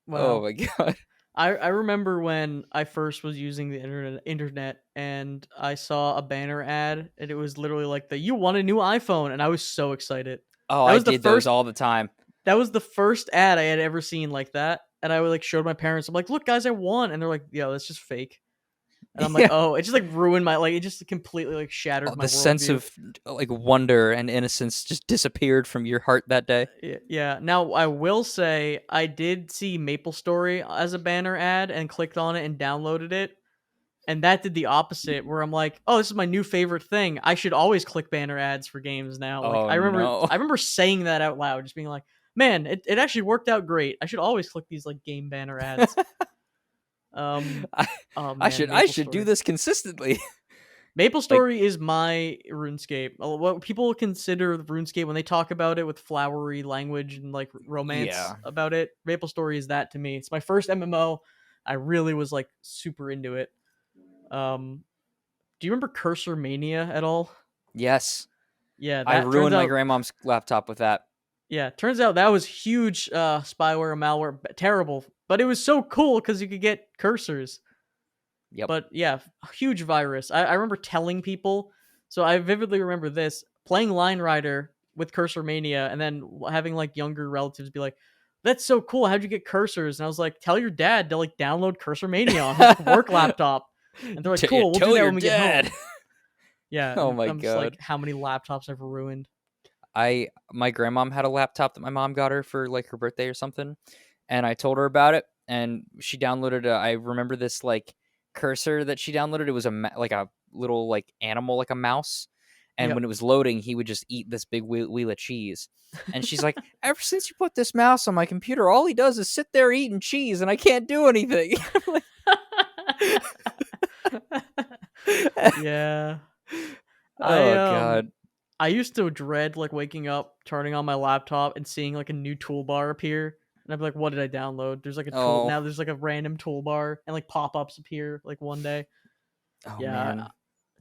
Oh Wow. my god. I remember when I first was using the internet and I saw a banner ad and it was literally like the you want a new iPhone and I was so excited. Oh, That I was the did those first all the time. that was the first ad I had ever seen like that. And I would like showed my parents. I'm like, look, guys, I won. And they're like, yo, that's just fake. And I'm like, Yeah. oh, it just like ruined my like it just completely like shattered my The sense worldview. of like wonder and innocence just disappeared from your heart that day. Yeah. Now I will say I did see MapleStory as a banner ad and clicked on it and downloaded it. And that did the opposite, where I'm like, "Oh, this is my new favorite thing. I should always click banner ads for games now." Like Oh I remember, no. I remember saying that out loud, just being like, "Man, it actually worked out great. I should always click these like game banner ads." Um, I, oh I man, should I should do MapleStory. this consistently. Like MapleStory is my RuneScape. What people consider RuneScape when they talk about it with flowery language and like romance yeah. about it, MapleStory is that to me. It's my first MMO. I really was like super into it. Um, do you remember Cursor Mania at all? Yes. Yeah, I that turns ruined my out. grandmom's laptop with that. Yeah, turns out that was huge spyware, malware, terrible. But it was so cool because you could get cursors. Yep. But yeah, huge virus. I remember telling people. So I vividly remember this playing Line Rider with Cursor Mania, and then having like younger relatives be like, "That's so cool! How'd you get cursors?" And I was like, "Tell your dad to like download Cursor Mania on his work laptop." And they're like, "Cool, we'll do Tell that your when we get dad. home." Yeah, Oh and my I'm just like, god. how many laptops I've ruined. My grandmom had a laptop that my mom got her for like her birthday or something, and I told her about it, and she downloaded. I remember this like cursor that she downloaded. It was like a little like animal, like a mouse, and Yep. when it was loading, he would just eat this big wheel of cheese. And she's like, ever since you put this mouse on my computer, all he does is sit there eating cheese, and I can't do anything. Yeah. I Oh god. I used to dread like waking up, turning on my laptop and seeing like a new toolbar appear. And I'd be like, what did I download? There's like a tool Oh. now there's like a random toolbar and like pop-ups appear like one day. Oh Yeah, man.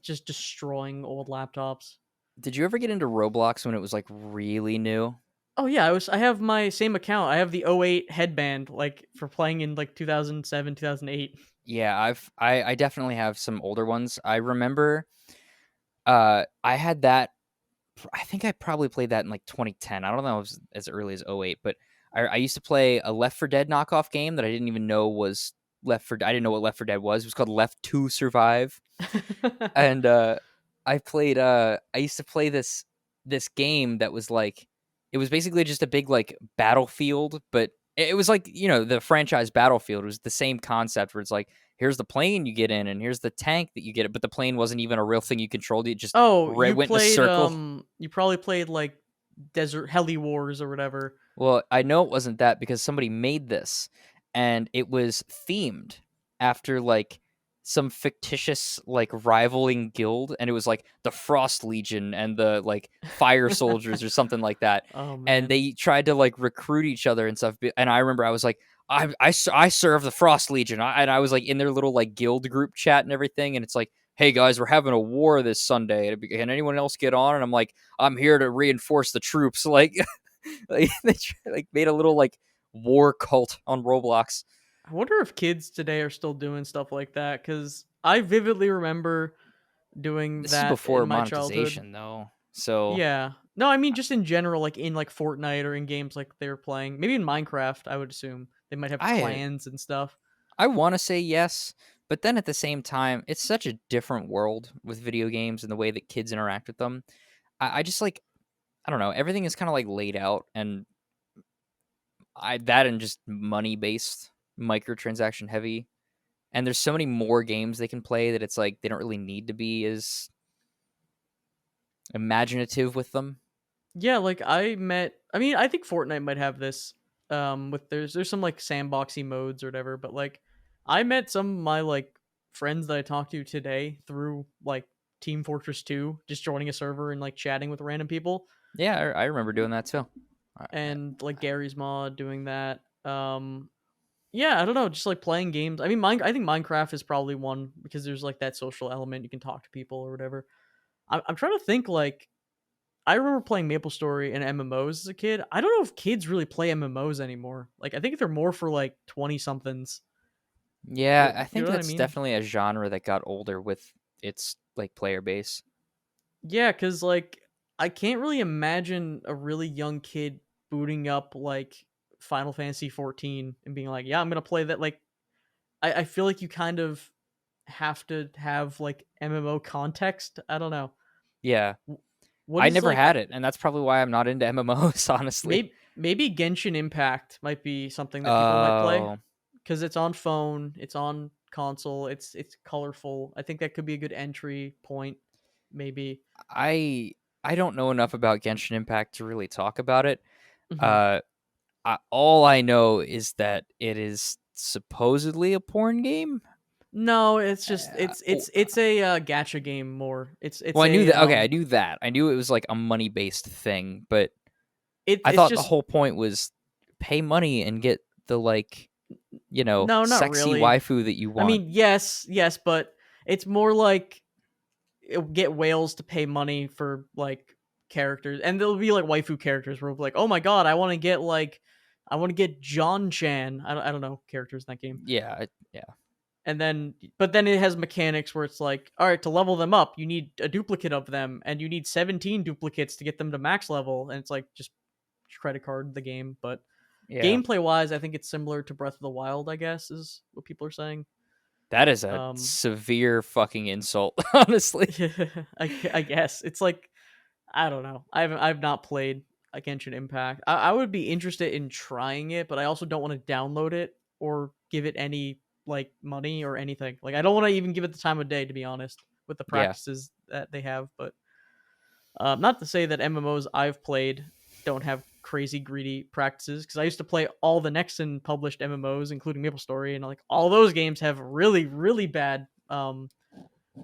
just destroying old laptops. Did you ever get into Roblox when it was like really new? Oh yeah, I have my same account. I have the '08 headband like for playing in like 2007, 2008. Yeah, I definitely have some older ones. I remember I had that. I think I probably played that in like 2010. I don't know if it was as early as '08, but I used to play a Left 4 Dead knockoff game that I didn't even know was I didn't know what Left 4 Dead was. It was called Left to Survive. And I used to play this game that was like it was basically just a big like battlefield, but it was like, the franchise Battlefield. It was the same concept where it's like here's the plane you get in and here's the tank that you get it, but the plane wasn't even a real thing you controlled. It just Oh, went in a circle. you probably played like Desert Heli Wars or whatever. Well, I know it wasn't that because somebody made this and it was themed after like some fictitious like rivaling guild, and it was like the Frost Legion and the like Fire Soldiers or something like that. Oh And man. they tried to like recruit each other and stuff. And I remember I was like, I serve the Frost Legion. And I was like in their little like guild group chat and everything. And it's like, hey guys, we're having a war this Sunday. Can anyone else get on? And I'm like, I'm here to reinforce the troops. Like, like they like made a little like war cult on Roblox. I wonder if kids today are still doing stuff like that cuz I vividly remember doing This is that in before my childhood. monetization though. So Yeah. No, I mean just in general, like in like Fortnite or in games like they were playing. Maybe in Minecraft, I would assume they might have I clans and stuff. I want to say yes, but then at the same time, it's such a different world with video games and the way that kids interact with them. I just like I don't know. Everything is kind of like laid out, and I that and just money based, microtransaction heavy. And there's so many more games they can play that it's like they don't really need to be as imaginative with them. Yeah, like I met. I mean, I think Fortnite might have this. With there's some like sandboxy modes or whatever, but like I met some of my like friends that I talked to today through like Team Fortress 2, just joining a server and like chatting with random people, Yeah, I remember doing that too. and like Gary's mod doing that. Yeah, I don't know, just like playing games. I mean, I think Minecraft is probably one because there's like that social element. You can talk to people or whatever. I'm trying to think like I remember playing MapleStory and MMOs as a kid. I don't know if kids really play MMOs anymore. Like I think they're more for like 20 somethings. Yeah, I You think know what I that's mean? definitely a genre that got older with its like player base. Yeah, cuz like I can't really imagine a really young kid booting up like Final Fantasy 14 and being like, "Yeah, I'm going to play that." Like I feel like you kind of have to have like MMO context. I don't know. Yeah, What I is never like had it, and that's probably why I'm not into MMOs, honestly. maybe Genshin Impact might be something that people might play Oh, because it's on phone, it's on console, it's colorful. I think that could be a good entry point. Maybe. I I don't know enough about Genshin Impact to really talk about it. Hmm. Uh, all I know is that it is supposedly a porn game. No, it's just Oh, it's a gacha game more. It's well, I knew a that. Okay, I knew that. I knew it was like a money based thing, but I it's thought the just whole point was pay money and get the like no, not sexy really. waifu that you I want. mean, yes, but it's more like get whales to pay money for like characters, and there'll be like waifu characters where we'll be like, oh my god, I want to get John Chan. I don't know characters in that game, Yeah, yeah, and then but then it has mechanics where it's like, all right, to level them up, you need a duplicate of them, and you need 17 duplicates to get them to max level, and it's like just credit card the game. But yeah. gameplay wise, I think it's similar to Breath of the Wild. I guess is what people are saying. That is a Um, severe fucking insult, honestly. I guess it's like I don't know. I've not played a Genshin Impact. I would be interested in trying it, but I also don't want to download it or give it any like money or anything. Like I don't want to even give it the time of day to be honest with the Yeah, practices that they have. But not to say that MMOs I've played don't have crazy greedy practices because I used to play all the Nexon published MMOs, including MapleStory, and like all those games have really bad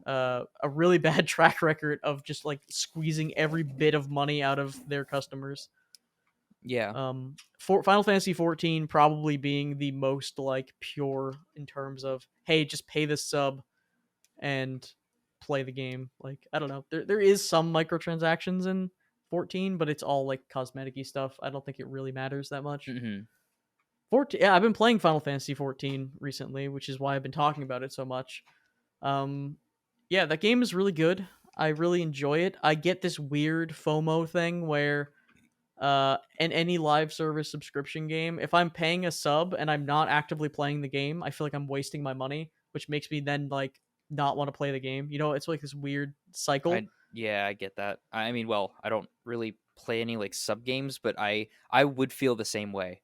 a really bad track record of just like squeezing every bit of money out of their customers. yeah. For Final Fantasy 14 probably being the most like pure in terms of hey, just pay this sub and play the game. Like I don't know, there is some microtransactions in 14, but it's all like cosmetic-y stuff. I don't think it really matters that much. Hmm. 14, yeah, I've been playing Final Fantasy 14 recently, which is why I've been talking about it so much. Um, yeah, that game is really good. I really enjoy it. I get this weird FOMO thing where in any live service subscription game, if I'm paying a sub and I'm not actively playing the game, I feel like I'm wasting my money, which makes me then like not want to play the game. You know, it's like this weird cycle. I get that. I mean, well, I don't really play any like sub games, but I would feel the same way.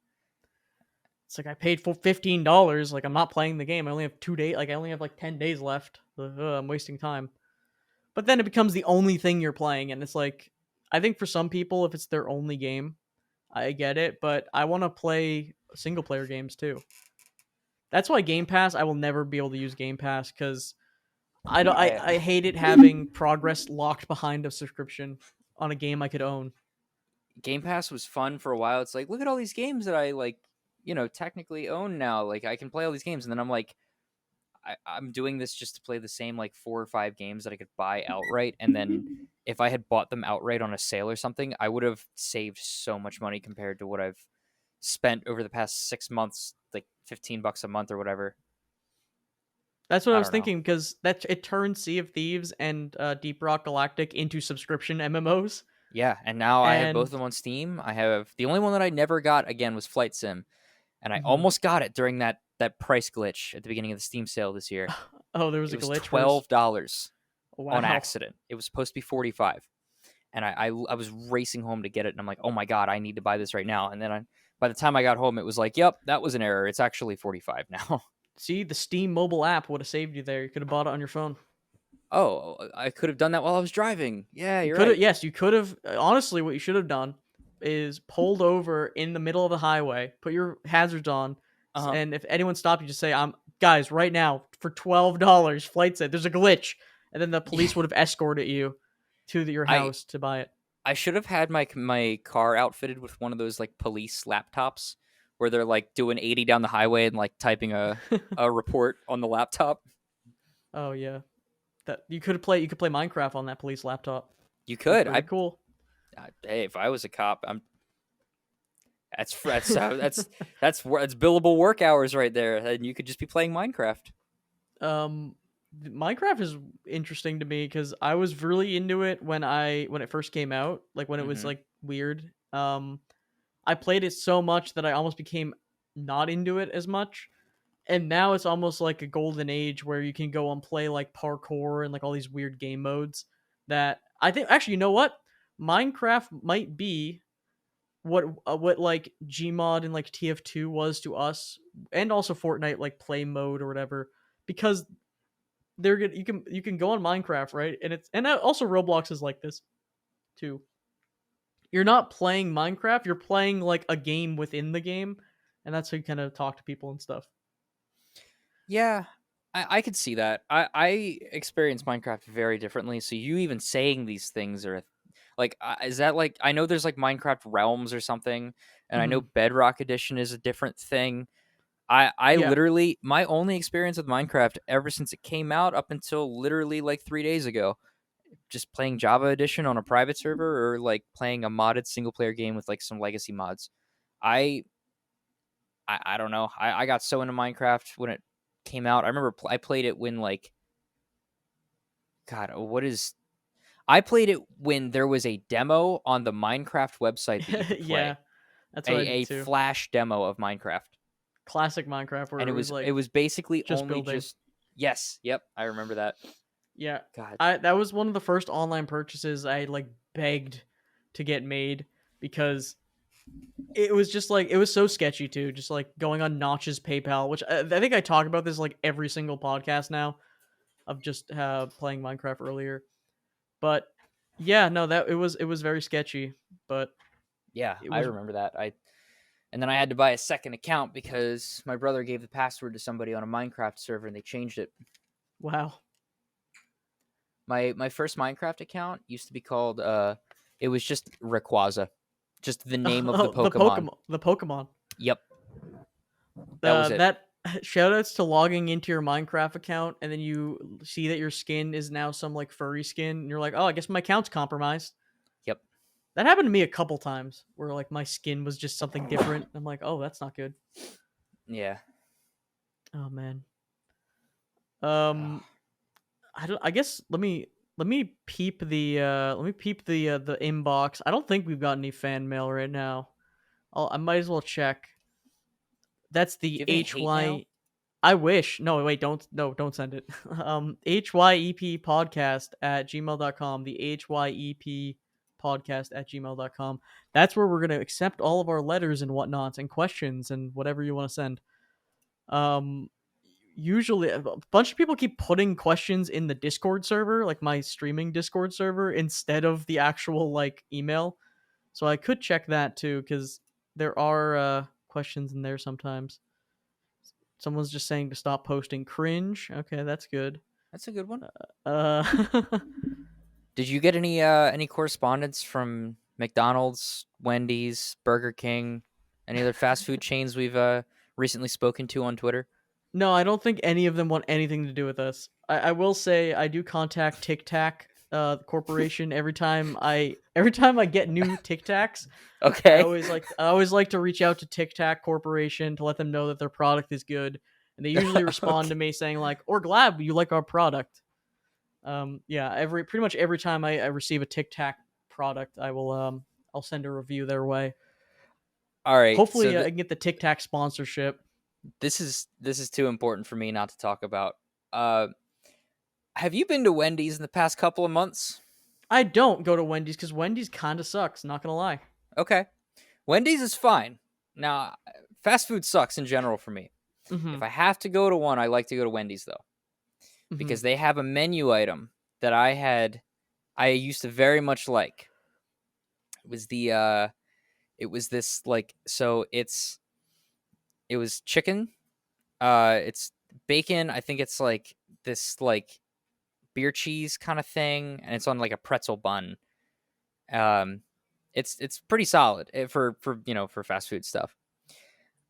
It's like I paid for $15, like I'm not playing the game. I only have 2 days, like I only have like 10 days left. I'm wasting time. But then it becomes the only thing you're playing, and it's like I think for some people, if it's their only game, I get it. But I want to play single player games too. That's why Game Pass. I will never be able to use Game Pass because I don't. I I hate it having progress locked behind a subscription on a game I could own. Game Pass was fun for a while. It's like, look at all these games that I like, technically own now. Like I can play all these games, and then I'm like, I'm doing this just to play the same like 4 or 5 games that I could buy outright, and then if I had bought them outright on a sale or something, I would have saved so much money compared to what I've spent over the past 6 months, like $15 a month or whatever. That's what I I was don't know. thinking because that it turns Sea of Thieves and Deep Rock Galactic into subscription MMOs. Yeah, and now I have both of And them on Steam. I have the only one that I never got again was Flight Sim, and I mhm. almost got it during that price glitch at the beginning of the Steam sale this year. Oh, there was It a was glitch for $12 on wow. accident. It was supposed to be 45, and I was racing home to get it, and I'm like, oh my god, I need to buy this right now. And then by the time I got home, it was like, yep, that was an error. It's actually 45 now. See, the Steam mobile app would have saved you there. You could have bought it on your phone. Oh, I could have done that while I was driving. Yeah, You you're could have, right. yes, you could have. Honestly, what you should have done is pulled over in the middle of the highway, put your hazards on, Uh huh. and if anyone stopped you, just say, "I'm guys right now for $12." Flight said there's a glitch, and then the police would have escorted you to your I house to buy it. I should have had my car outfitted with one of those like police laptops where they're like doing 80 down the highway and like typing a report on the laptop. Oh yeah, that you could play. You could play Minecraft on that police laptop. You Be could. pretty cool. Hey, if I was a cop, I'm that's billable work hours right there, and you could just be playing Minecraft. um Minecraft is interesting to me because I was really into it when it first came out, like when it was Hmm. like weird. I played it so much that I almost became not into it as much. And now it's almost like a golden age where you can go and play like parkour and like all these weird game modes that I think actually, you know what? Minecraft might be what like Gmod and like TF2 was to us, and also Fortnite like play mode or whatever, because they're good. You can go on Minecraft, right? And also Roblox is like this too. You're not playing Minecraft, you're playing like a game within the game, and that's how you kind of talk to people and stuff. Yeah, I could see that. I experience Minecraft very differently. So you even saying these things are like, is that like, I know there's like Minecraft Realms or something, and I know Hmm. Bedrock Edition is a different thing. I Yeah. literally, my only experience with Minecraft ever since it came out up until literally like 3 days ago, just playing Java Edition on a private server or like playing a modded single player game with like some legacy mods. I I don't know. I got so into Minecraft when it came out. I remember I played it when like, God, what is I played it when there was a demo on the Minecraft website that you could Yeah, play. that's what I did A too. flash demo of Minecraft. Classic Minecraft where And it was it like was basically just only building. just yes, yep, I remember that. Yeah. God. I that was one of the first online purchases I like begged to get made because it was just like it was so sketchy too, just like going on Notch's PayPal, which I think I talk about this like every single podcast now of just playing Minecraft earlier. But yeah, no, that it was very sketchy, but Yeah, it I was remember that. I And then I had to buy a second account because my brother gave the password to somebody on a Minecraft server and they changed it. wow. My first Minecraft account used to be called it was just Rayquaza. Just the name of the Oh, the Pokemon. Pokemon, the Pokemon. Yep, that was it. That shoutouts to logging into your Minecraft account and then you see that your skin is now some like furry skin and you're like, "Oh, I guess my account's compromised." Yep. That happened to me a couple times where like my skin was just something different. I'm like, "Oh, that's not good." Yeah. Oh man. Um I guess let me peep the inbox. I don't think we've got any fan mail right now. I might as well check. That's Do you the have any hate mail? I wish. No, wait, don't no, don't send it. HYEP podcast at gmail.com. The HYEP podcast at gmail.com. That's where we're gonna accept all of our letters and whatnots and questions and whatever you want to send. Um Usually a bunch of people keep putting questions in the Discord server, like my streaming Discord server, instead of the actual like email. So I could check that too, because there are questions in there sometimes. Someone's just saying to stop posting cringe. Okay, that's good. That's a good one. Uh, Did you get any correspondence from McDonald's, Wendy's, Burger King, any other fast food chains we've recently spoken to on Twitter? no, I don't think any of them want anything to do with us. I will say I do contact Tic Tac corporation every time I get new Tic Tacs. Okay. I always like to reach out to Tic Tac Corporation to let them know that their product is good, and they usually respond Okay. to me saying like, "We're glad you like our product." Yeah, every pretty much every time I receive a Tic Tac product, I'll send a review their way. All right, so Hopefully, I can get the Tic Tac sponsorship. this is too important for me not to talk about. Uh, have you been to Wendy's in the past couple of months? I don't go to Wendy's because Wendy's kind of sucks. Not gonna lie. Okay, Wendy's is fine. Now, fast food sucks in general for me. Mm-hmm. If I have to go to one, I like to go to Wendy's though, Mm-hmm. because they have a menu item that I used to very much like. It was it was this like so it was chicken, it's bacon. I think it's like this like beer cheese kind of thing, and it's on like a pretzel bun. Um, it's pretty solid for for fast food stuff.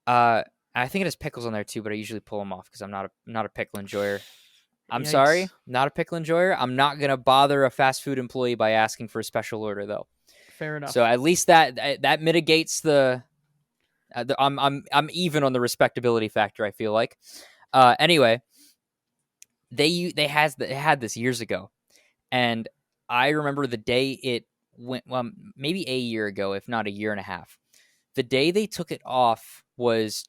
I think it has pickles on there too, but I usually pull them off because I'm not a pickle enjoyer. I'm sorry, Yikes. not a pickle enjoyer. I'm not gonna bother a fast food employee by asking for a special order though. Fair enough. So at least that mitigates the. I'm even on the respectability factor. I feel like. Anyway, they had this years ago, and I remember the day it went. Well, maybe a year ago, if not a year and a half. The day they took it off was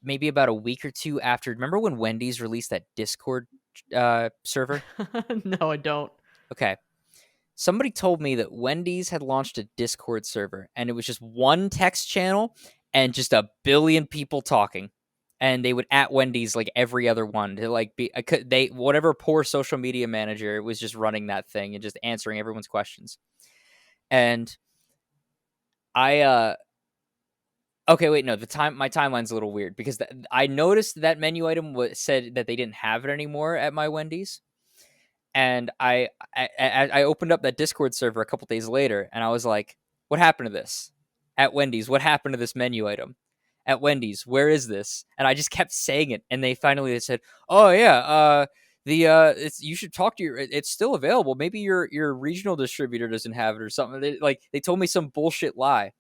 maybe about a week or two after. Remember when Wendy's released that Discord server? No, I don't. Okay. Somebody told me that Wendy's had launched a Discord server, and it was just one text channel and just a billion people talking. And they would at Wendy's like every other one to like be they whatever poor social media manager was just running that thing and just answering everyone's questions. And I okay, wait, no, my timeline's a little weird because I noticed that menu item said that they didn't have it anymore at my Wendy's. And I opened up that Discord server a couple days later, and I was like, "What happened to this at Wendy's? What happened to this menu item at Wendy's? Where is this?" And I just kept saying it, and they finally said, "Oh yeah, you should talk to it's still available. Maybe your regional distributor doesn't have it or something." They told me some bullshit lie,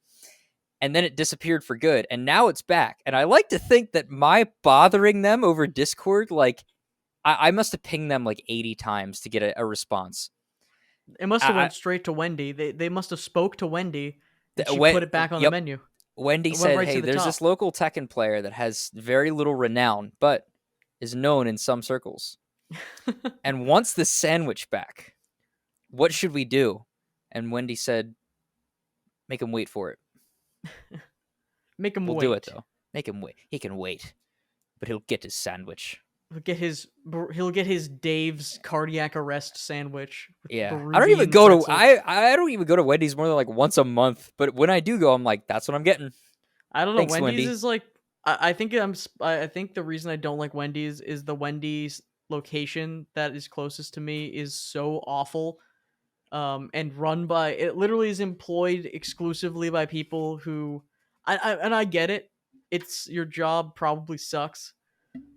and then it disappeared for good, and now it's back. And I like to think that my bothering them over Discord, like. I must have pinged them like 80 times to get a response. It must have I, went straight to Wendy. They must have spoke to Wendy, and she when, put it back on the yep, menu. Wendy It went said, right "Hey, to the there's top. this local Tekken player that has very little renown, but is known in some circles, and wants the sandwich back. What should we do?" And Wendy said, "Make him wait for it. Make him We'll wait. do it though. Make him wait. He can wait, but he'll get his sandwich." He'll get his Dave's cardiac arrest sandwich. With Yeah, I don't even Peruvian go to pretzel. I don't even go to Wendy's more than like once a month. But when I do go, I'm like, that's what I'm getting. I don't know. Thanks, Wendy's Wendy. is like I think I think the reason I don't like Wendy's is the Wendy's location that is closest to me is so awful. And run by it literally is employed exclusively by people who I get it. It's your job probably sucks,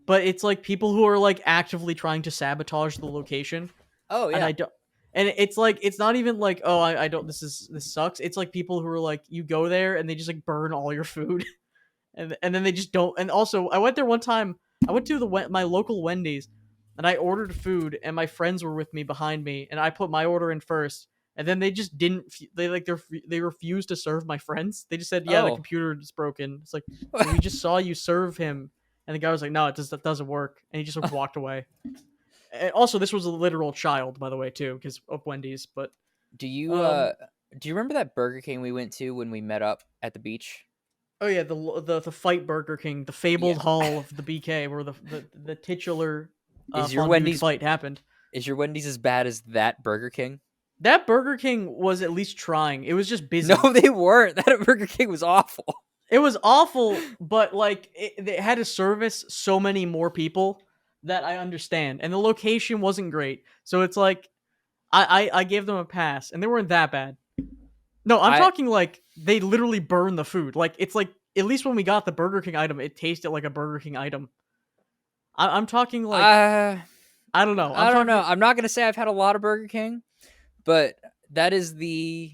but it's like people who are like actively trying to sabotage the location, Oh and yeah. I don't. And it's like it's not even like, oh, I don't, this sucks. It's like people who are like, you go there and they just like burn all your food, and then they just don't. And also, I went there one time. I went to my local Wendy's, and I ordered food, and my friends were with me behind me, and I put my order in first, and then they just didn't. They refused to serve my friends. They just said, "Yeah, the Oh. computer is broken." It's like, we just saw you serve him, and the guy was like, "No, that doesn't work," and he just like, walked away. And also, this was a literal child, by the way, too, because of Wendy's. But Do you um, remember that Burger King we went to when we met up at the beach? oh yeah, the fight Burger King, the Yeah. fabled hall of the BK, where the titular Is your fondue Wendy's fight happened. as bad as that Burger King? That Burger King was at least trying. It was just No, busy. they weren't. That Burger King was awful. It was awful, but like they had to service so many more people that I understand, and the location wasn't great. So it's like I gave them a pass, and they weren't that bad. No, I'm I talking like they literally burned the food. Like it's like at least when we got the Burger King item, it tasted like a Burger King item. I'm talking like uh I don't know. I'm I don't know. talking. I'm not gonna say I've had a lot of Burger King, but that is the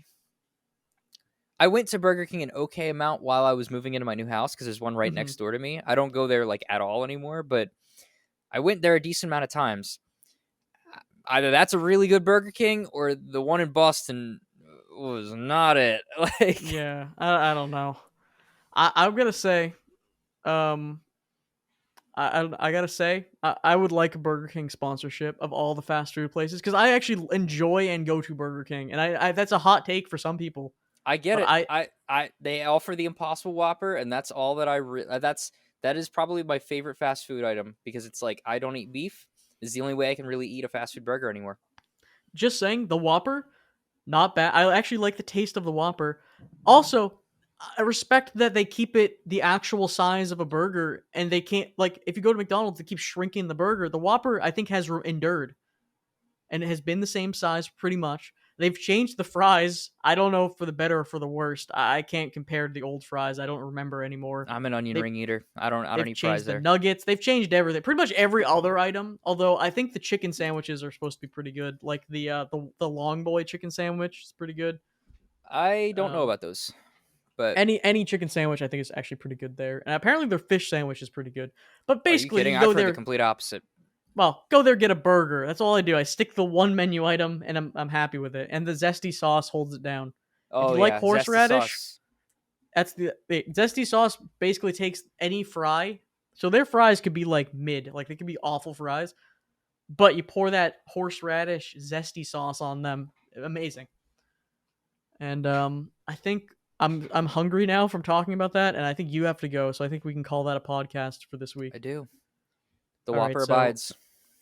I went to Burger King an okay amount while I was moving into my new house because there's one right Mhm. next door to me. I don't go there like at all anymore, but I went there a decent amount of times. Either that's a really good Burger King or the one in Boston was not it. Like, Yeah, I don't know. I'm gonna say, um, I gotta say, I would like a Burger King sponsorship of all the fast food places because I actually enjoy and go to Burger King, and I that's a hot take for some people, I get but it. They offer the Impossible Whopper, and that's all that that is probably my favorite fast food item because it's like I don't eat beef. Is the only way I can really eat a fast food burger anymore. just saying the Whopper, not bad. I actually like the taste of the Whopper. Also, I respect that they keep it the actual size of a burger, and they can't like if you go to McDonald's, they keep shrinking the burger. The Whopper, I think, has endured, and it has been the same size pretty much. They've changed the fries. I don't know for the better or for the worst. I can't compare to the old fries. I don't remember anymore. I'm an onion They ring eater. I don't they've eat fries changed the there. nuggets. They've changed everything. Pretty much every other item. Although I think the chicken sandwiches are supposed to be pretty good. Like the long boy chicken sandwich is pretty good. I don't know Um, about those, but any chicken sandwich I think is actually pretty good there. And apparently their fish sandwich is pretty good. But are you basically kidding? you I've go heard the there. complete opposite. Well, go there, get a burger. That's all I do. I stick the one menu item, and I'm happy with it. And the zesty sauce holds it down. If Oh you like yeah, zesty horseradish, sauce. that's the zesty sauce. Basically takes any fry. So their fries could be like mid, like they could be awful fries, but you pour that horseradish zesty sauce on them. Amazing. And I think I'm hungry now from talking about that, and I think you have to go. So I think we can call that a podcast for this I week. do. The All right. Whopper So abides.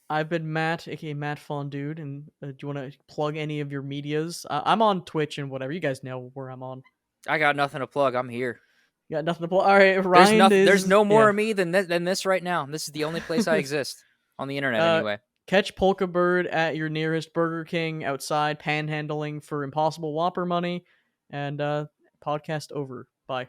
I've been Matt, aka Matt Fondude, and do you want to plug any of your medias? I'm on Twitch and whatever. You guys know where I'm on. I got nothing to plug. I'm here. You got nothing to plug. All right, There's Ryan nothing. There's is no more yeah. of me than this right now. This is the only place I exist on the internet, anyway. Catch Polkabird at your nearest Burger King outside, panhandling for Impossible Whopper money, and podcast over. Bye.